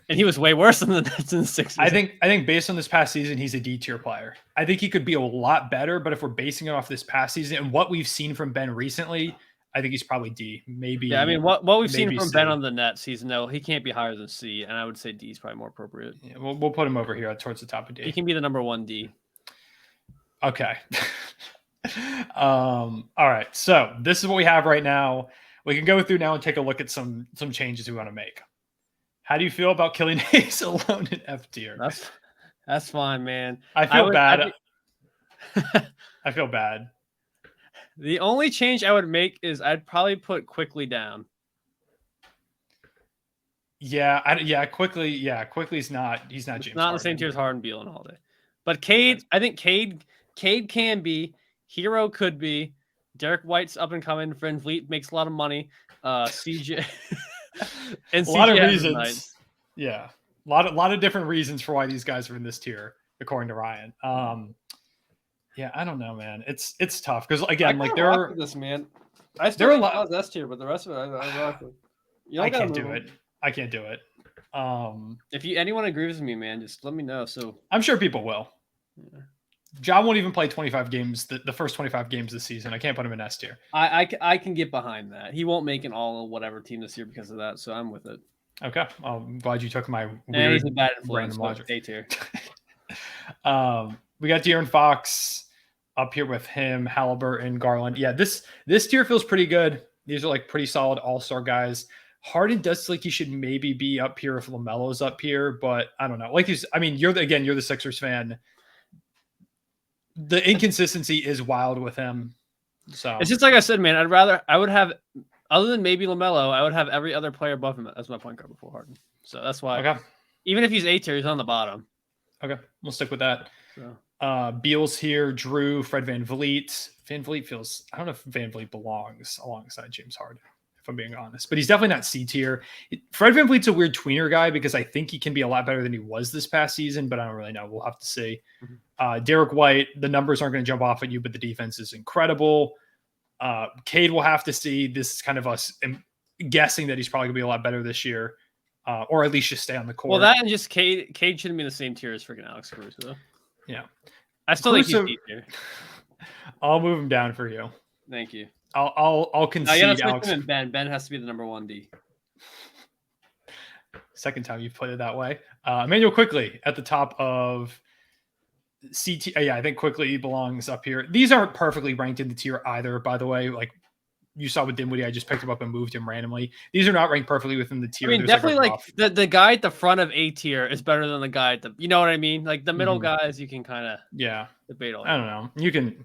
And he was way worse than the Nets and the Sixers. I think based on this past season, he's a D tier player. I think he could be a lot better, but if we're basing it off this past season and what we've seen from Ben recently, I think he's probably D. Maybe. Yeah, I mean, what we've seen from Ben on the Nets, he can't be higher than C, and I would say D is probably more appropriate. Yeah, we'll put him over here towards the top of D. He can be the number 1 D. Okay. All right. So this is what we have right now. We can go through now and take a look at some changes we want to make. How do you feel about Killian Hayes alone in F tier? That's fine, man. I feel bad. I feel bad. The only change I would make is I'd probably put Quickly down. Quickly's not. He's not James. Not in the same tier as Harden, Beal, and Holiday. But Cade, I think Cade can be. Hero could be. Derek White's up and coming. Fred VanVleet makes a lot of money. CJ. And a lot of reasons. Yeah. A lot of different reasons for why these guys are in this tier, according to Ryan. Yeah, I don't know, man. It's tough because again, like there are this man. I still think I was S tier, but the rest of it, I can't do it. I can't do it. If anyone agrees with me, man, just let me know. So I'm sure people will. Yeah. Ja won't even play 25 games, the first 25 games this season. I can't put him in S tier. I can get behind that. He won't make an all whatever team this year because of that, so I'm with it. Okay. I'm glad you took my weird he's a bad influence, logic. A tier. We got De'Aaron Fox up here with him, Halliburton, Garland. Yeah, this tier feels pretty good. These are like pretty solid all-star guys. Harden does like he should maybe be up here if LaMelo's up here, but I don't know. Like you're the Sixers fan. The inconsistency is wild with him. So it's just like I said, man. I would have, other than maybe LaMelo, I would have every other player above him as my point guard before Harden. So that's why. Even if he's A tier, he's on the bottom. Okay, we'll stick with that. So. Beal's here, Drew, Fred VanVleet. VanVleet feels, I don't know if VanVleet belongs alongside James Harden, if I'm being honest, but he's definitely not C tier. Fred VanVleet's a weird tweener guy because I think he can be a lot better than he was this past season, but I don't really know. We'll have to see. Derek White, the numbers aren't going to jump off at you, but the defense is incredible. Cade will have to see. This is kind of us guessing that he's probably going to be a lot better this year, or at least just stay on the court. Well, that and just Cade shouldn't be in the same tier as freaking Alex Caruso. Yeah. I still think he's D tier. I'll move him down for you. Thank you. I'll concede Alex. Ben has to be the number 1 D. Second time you've played it that way. Emmanuel Quickly at the top of CT. Yeah, I think Quickly belongs up here. These aren't perfectly ranked in the tier either, by the way. Like you saw with Dinwiddie, I just picked him up and moved him randomly. These are not ranked perfectly within the tier. I mean, definitely the guy at the front of A tier is better than the guy at the, you know what I mean? Like the middle guys, you can kind of debate all. I don't know. You can.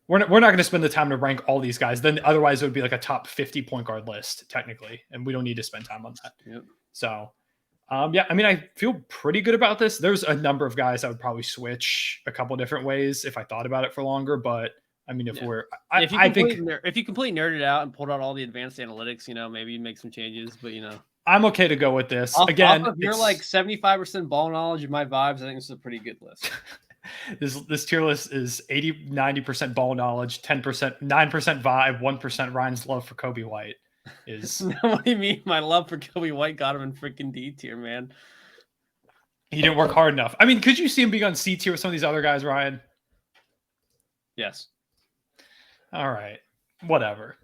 We're not going to spend the time to rank all these guys. Then otherwise it would be like a top 50 point guard list technically, and we don't need to spend time on that. Yep. So, yeah, I mean, I feel pretty good about this. There's a number of guys I would probably switch a couple different ways if I thought about it for longer. But I mean, if you completely nerded out and pulled out all the advanced analytics, maybe you'd make some changes. But I'm okay to go with this. Again, you're like 75% ball knowledge and my vibes. I think this is a pretty good list. This tier list is 90% ball knowledge, 9% vibe, 1% Ryan's love for Kobe White. What do you mean? My love for Kobe White got him in freaking D tier, man. He didn't work hard enough. I mean, could you see him being on C tier with some of these other guys, Ryan? Yes. All right. Whatever.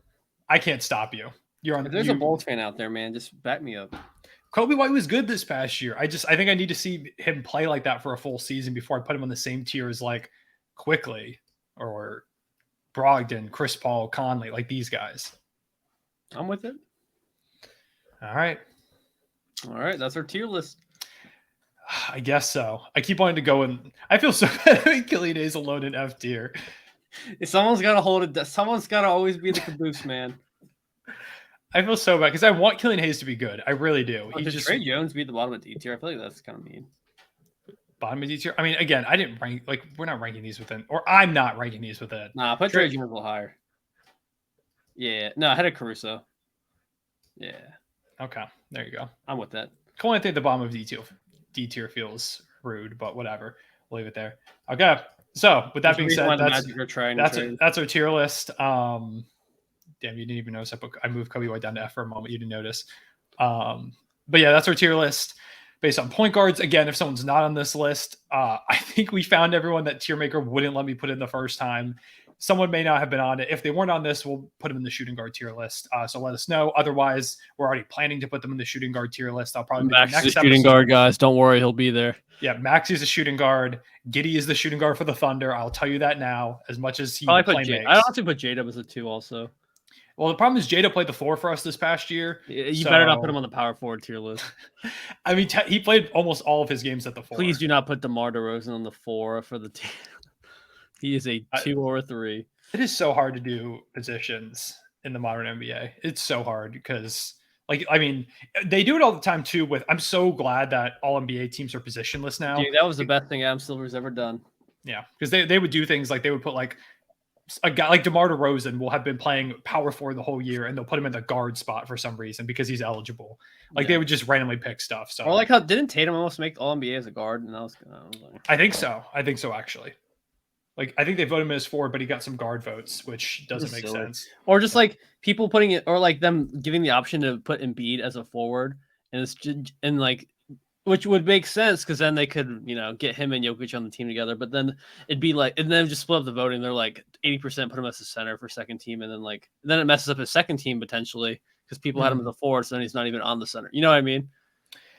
I can't stop you. You're on. If there's a Bulls fan out there, man, just back me up. Kobe White was good this past year. I think I need to see him play like that for a full season before I put him on the same tier as like Quickly or Brogdon, Chris Paul, Conley, like these guys. I'm with it. All right. All right. That's our tier list. I guess so. I keep wanting to go and I feel so bad having Killian Hayes alone in F tier. Someone's got to hold it. Someone's got to always be the caboose, man. I feel so bad because I want Killian Hayes to be good. I really do. Did Trey Jones be at the bottom of D tier? I feel like that's kind of mean. Bottom of D tier? I mean, again, I didn't rank, like, we're not ranking these within, or I'm not ranking these within. Nah, put Trey Jones a little higher. Yeah. No, I had a Caruso. Yeah. Okay. There you go. I'm with that. Cool. I think the bottom of D tier feels rude, but whatever. We'll leave it there. Okay. So, with that being said, that's our tier list. Damn, you didn't even notice I moved Kobe White down to F for a moment. You didn't notice. But yeah, that's our tier list based on point guards. Again, if someone's not on this list, I think we found everyone that tier maker wouldn't let me put in the first time. Someone may not have been on it. If they weren't on this, we'll put them in the shooting guard tier list. So let us know. Otherwise, we're already planning to put them in the shooting guard tier list. I'll probably Max is the shooting guard, guys. Don't worry, he'll be there. Yeah, Maxey's a shooting guard. Giddey is the shooting guard for the Thunder. I'll tell you that now. As much as he I also put J-Dub as a 2 also. Well, the problem is Jada played the 4 for us this past year. You better not put him on the power forward tier list. I mean, he played almost all of his games at the 4. Please do not put DeMar DeRozan on the 4 for the team. He is a 2 or a 3. It is so hard to do positions in the modern NBA. It's so hard because, like, I mean, they do it all the time too. I'm so glad that all NBA teams are positionless now. Dude, that was the best thing Adam Silver's ever done. Yeah, because they would do things like they would put like a guy like DeMar DeRozan will have been playing power forward the whole year, and they'll put him in the guard spot for some reason because he's eligible. Like they would just randomly pick stuff. So, or like how didn't Tatum almost make All NBA as a guard? And I think so. Actually. Like, I think they voted him as 4, but he got some guard votes, which doesn't make sense. Or just like people putting it, or like them giving the option to put Embiid as a forward, and it's just, and like, which would make sense because then they could, get him and Jokic on the team together. But then it'd be like, and then just split up the voting. They're like 80% put him as a center for second team, and then it messes up his second team potentially because people had him as a forward, so then he's not even on the center. You know what I mean?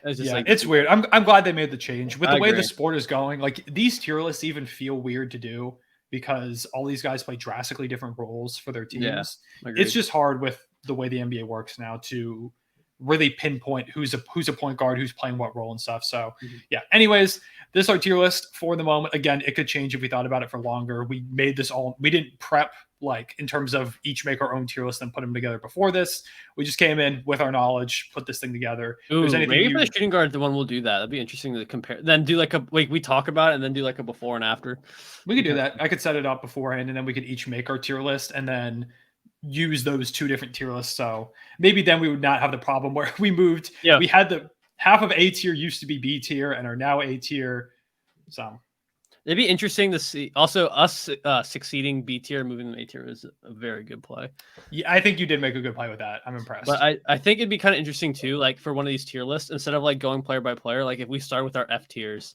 It's just it's weird. I'm glad they made the change with the way the sport is going. Like these tier lists even feel weird to do because all these guys play drastically different roles for their teams. Yeah, it's just hard with the way the NBA works now to really pinpoint who's a point guard, who's playing what role and stuff. So yeah. Anyways, this is our tier list for the moment. Again, it could change if we thought about it for longer. We made this all. We didn't prep like in terms of each make our own tier list and put them together before this. We just came in with our knowledge, put this thing together. Ooh, maybe for the shooting guard, the one we'll do that. That'd be interesting to compare. Then do like we talk about it and then do like a before and after. We could do that. I could set it up beforehand and then we could each make our tier list and then use those 2 different tier lists. So maybe then we would not have the problem where we moved. Yeah. We had the half of A tier used to be B tier and are now A tier. So it'd be interesting to see. Also, us succeeding B tier, moving to A tier is a very good play. Yeah, I think you did make a good play with that. I'm impressed. But I think it'd be kind of interesting too, like for one of these tier lists, instead of like going player by player, like if we start with our F tiers,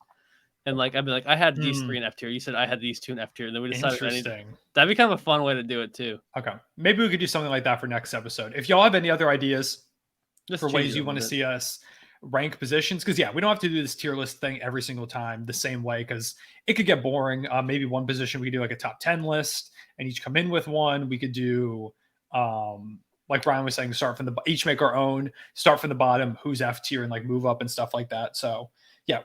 and like I'd be like, I had these 3 in F tier. You said I had these 2 in F tier, and then we decided that'd be kind of a fun way to do it too. Okay, maybe we could do something like that for next episode. If y'all have any other ideas for ways you want to see us rank positions, because we don't have to do this tier list thing every single time the same way because it could get boring. Maybe one position we could do like a top 10 list and each come in with one. We could do like Ryan was saying, each make our own, start from the bottom, who's F tier, and like move up and stuff like that. So yeah,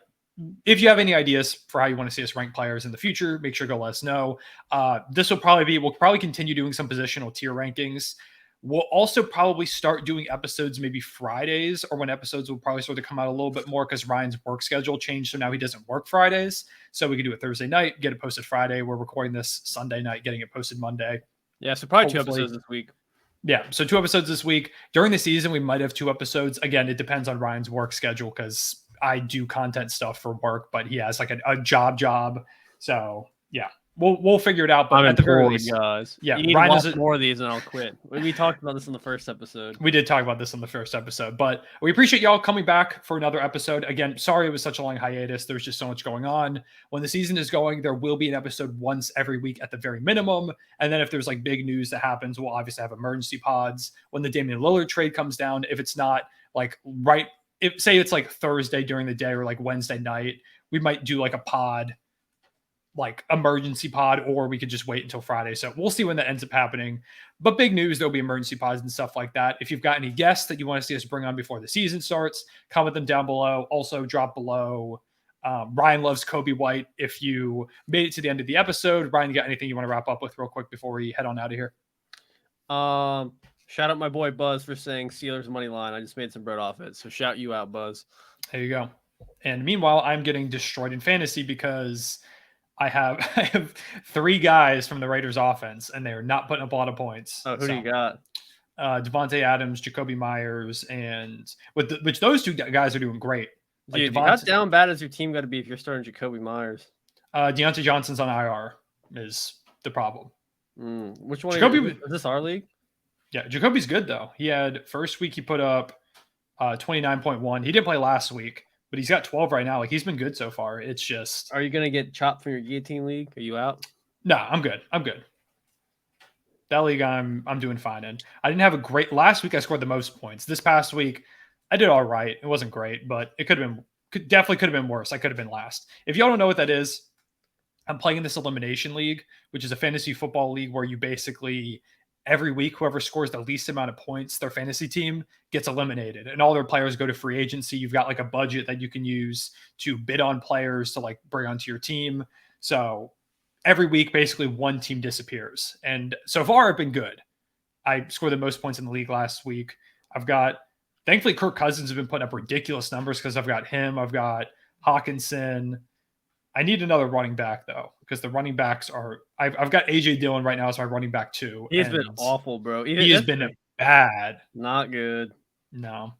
if you have any ideas for how you want to see us rank players in the future, make sure to go let us know. We'll probably continue doing some positional tier rankings. We'll also probably start doing episodes maybe Fridays, or when episodes will probably start to come out a little bit more because Ryan's work schedule changed. So now he doesn't work Fridays. So we can do it Thursday night, get it posted Friday. We're recording this Sunday night, getting it posted Monday. Yeah, so probably 2 episodes this week. Yeah, so 2 episodes this week. During the season, we might have 2 episodes. Again, it depends on Ryan's work schedule because I do content stuff for work, but he has like a job. So yeah, we'll figure it out. But I'm at the very employed, least, guys. yeah, You need Ryan to watch doesn't. more of these, and I'll quit. We talked about this in the first episode. We did talk about this on the first episode, but we appreciate y'all coming back for another episode. Again, sorry it was such a long hiatus. There's just so much going on. When the season is going, there will be an episode once every week at the very minimum. And then if there's like big news that happens, we'll obviously have emergency pods. When the Damian Lillard trade comes down, if it's not like right, if say it's like Thursday during the day or like Wednesday night, we might do like a pod, like emergency pod, or we could just wait until Friday. So we'll see when that ends up happening. But big news, there'll be emergency pods and stuff like that. If you've got any guests that you want to see us bring on before the season starts, comment them down below. Also drop below. Ryan loves Kobe White. If you made it to the end of the episode, Ryan, you got anything you want to wrap up with real quick before we head on out of here? Shout out my boy Buzz for saying Steelers money line. I just made some bread off it. So shout you out, Buzz. There you go. And meanwhile, I'm getting destroyed in fantasy because I have 3 guys from the Raiders offense, and they're not putting up a lot of points. Oh, who do you got? Devontae Adams, Jacoby Myers, and which those 2 guys are doing great. Like dude, how down bad is your team got to be if you're starting Jacoby Myers? Deontay Johnson's on IR is the problem. Which one? Jacoby, is this our league? Yeah, Jacoby's good though. He had first week he put up 29.1. He didn't play last week, but he's got 12 right now. Like he's been good so far. It's just. Are you gonna get chopped from your guillotine league? Are you out? No, I'm good. That league I'm doing fine in. I didn't have a great last week. I scored the most points. This past week, I did all right. It wasn't great, but it definitely could have been worse. I could have been last. If y'all don't know what that is, I'm playing in this elimination league, which is a fantasy football league where you basically every week, whoever scores the least amount of points, their fantasy team gets eliminated and all their players go to free agency. You've got like a budget that you can use to bid on players to like bring onto your team. So every week, basically one team disappears. And so far I've been good. I scored the most points in the league last week. Thankfully, Kirk Cousins has been putting up ridiculous numbers because I've got him. I've got Hawkinson. I need another running back though, because the running backs are. I've got AJ Dillon right now as my running back too. He's been awful, bro. He has been bad. Not good. No,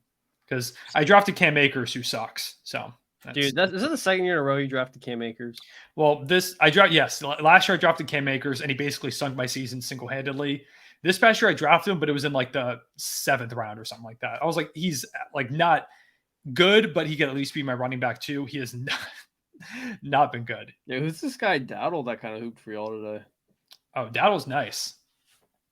because I drafted Cam Akers, who sucks. So, dude, is it the second year in a row you drafted Cam Akers? Well, last year I drafted Cam Akers, and he basically sunk my season single-handedly. This past year I drafted him, but it was in like the 7th round or something like that. I was like, he's like not good, but he can at least be my running back too. He has not been good. Yeah, who's this guy Dowdle that kind of hooped for y'all today? Oh, Dowdle's nice.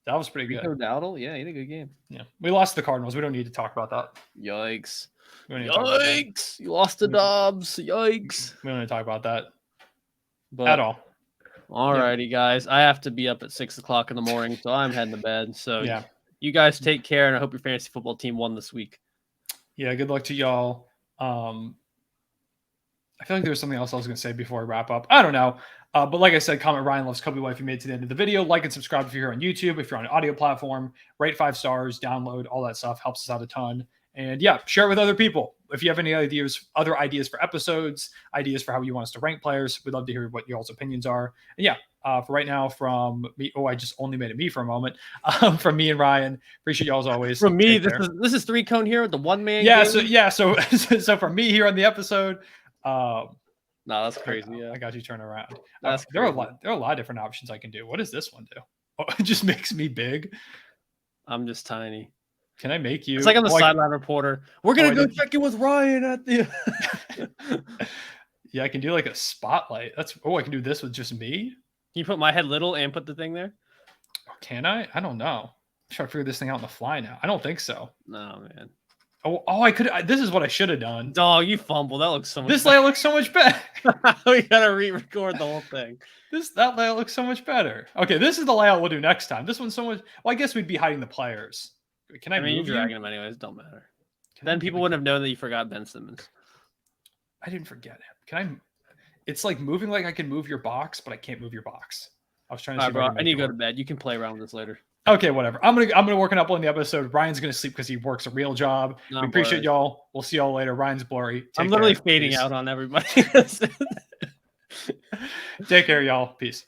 That was pretty good. Dowdle? Yeah, he had a good game. Yeah. We lost the Cardinals. We don't need to talk about that. Yikes. Yikes. You lost to Dobbs. Yikes. We don't need to talk about that at all. All righty, guys. I have to be up at 6 o'clock in the morning, so I'm heading to bed. So yeah, you guys take care, and I hope your fantasy football team won this week. Yeah, good luck to y'all. I feel like there was something else I was going to say before I wrap up. I don't know. But like I said, comment Ryan loves Kobe White if you made it to the end of the video. Like and subscribe if you're here on YouTube. If you're on an audio platform, rate 5 stars, download, all that stuff helps us out a ton. And yeah, share it with other people. If you have any other ideas for episodes, ideas for how you want us to rank players, we'd love to hear what y'all's opinions are. And yeah, for right now, from me, I just only made it me for a moment. From me and Ryan, appreciate y'all as always. From me, this is 3 Cone here, the one man. Yeah, game. So for me here on the episode. No, that's crazy. Yeah, I got you turn around. There are a lot of different options I can do. What does this one do? Oh, it just makes me big. I'm just tiny. Can I make you? It's like I'm the sideline reporter. We're gonna go check in with Ryan at the. Yeah, I can do like a spotlight. I can do this with just me. Can you put my head little and put the thing there? Can I? I don't know. I'm trying to figure this thing out on the fly now. I don't think so. No, man. Oh, I could. This is what I should have done. Dog, you fumbled. That looks so much. This layout looks so much better. We gotta re-record the whole thing. That layout looks so much better. Okay, this is the layout we'll do next time. This one's so much. Well, I guess we'd be hiding the players. Can I mean, you're dragging them anyways. Don't matter. Then people wouldn't have known that you forgot Ben Simmons. I didn't forget him. Can I? It's like moving like I can move your box, but I can't move your box. I was trying to. Bro, I need to go to bed. You can play around with this later. Okay, whatever. I'm gonna work on uploading the episode. Ryan's gonna sleep because he works a real job. We appreciate y'all. We'll see y'all later. Ryan's blurry. I'm literally fading out on everybody. Take care, y'all. Peace.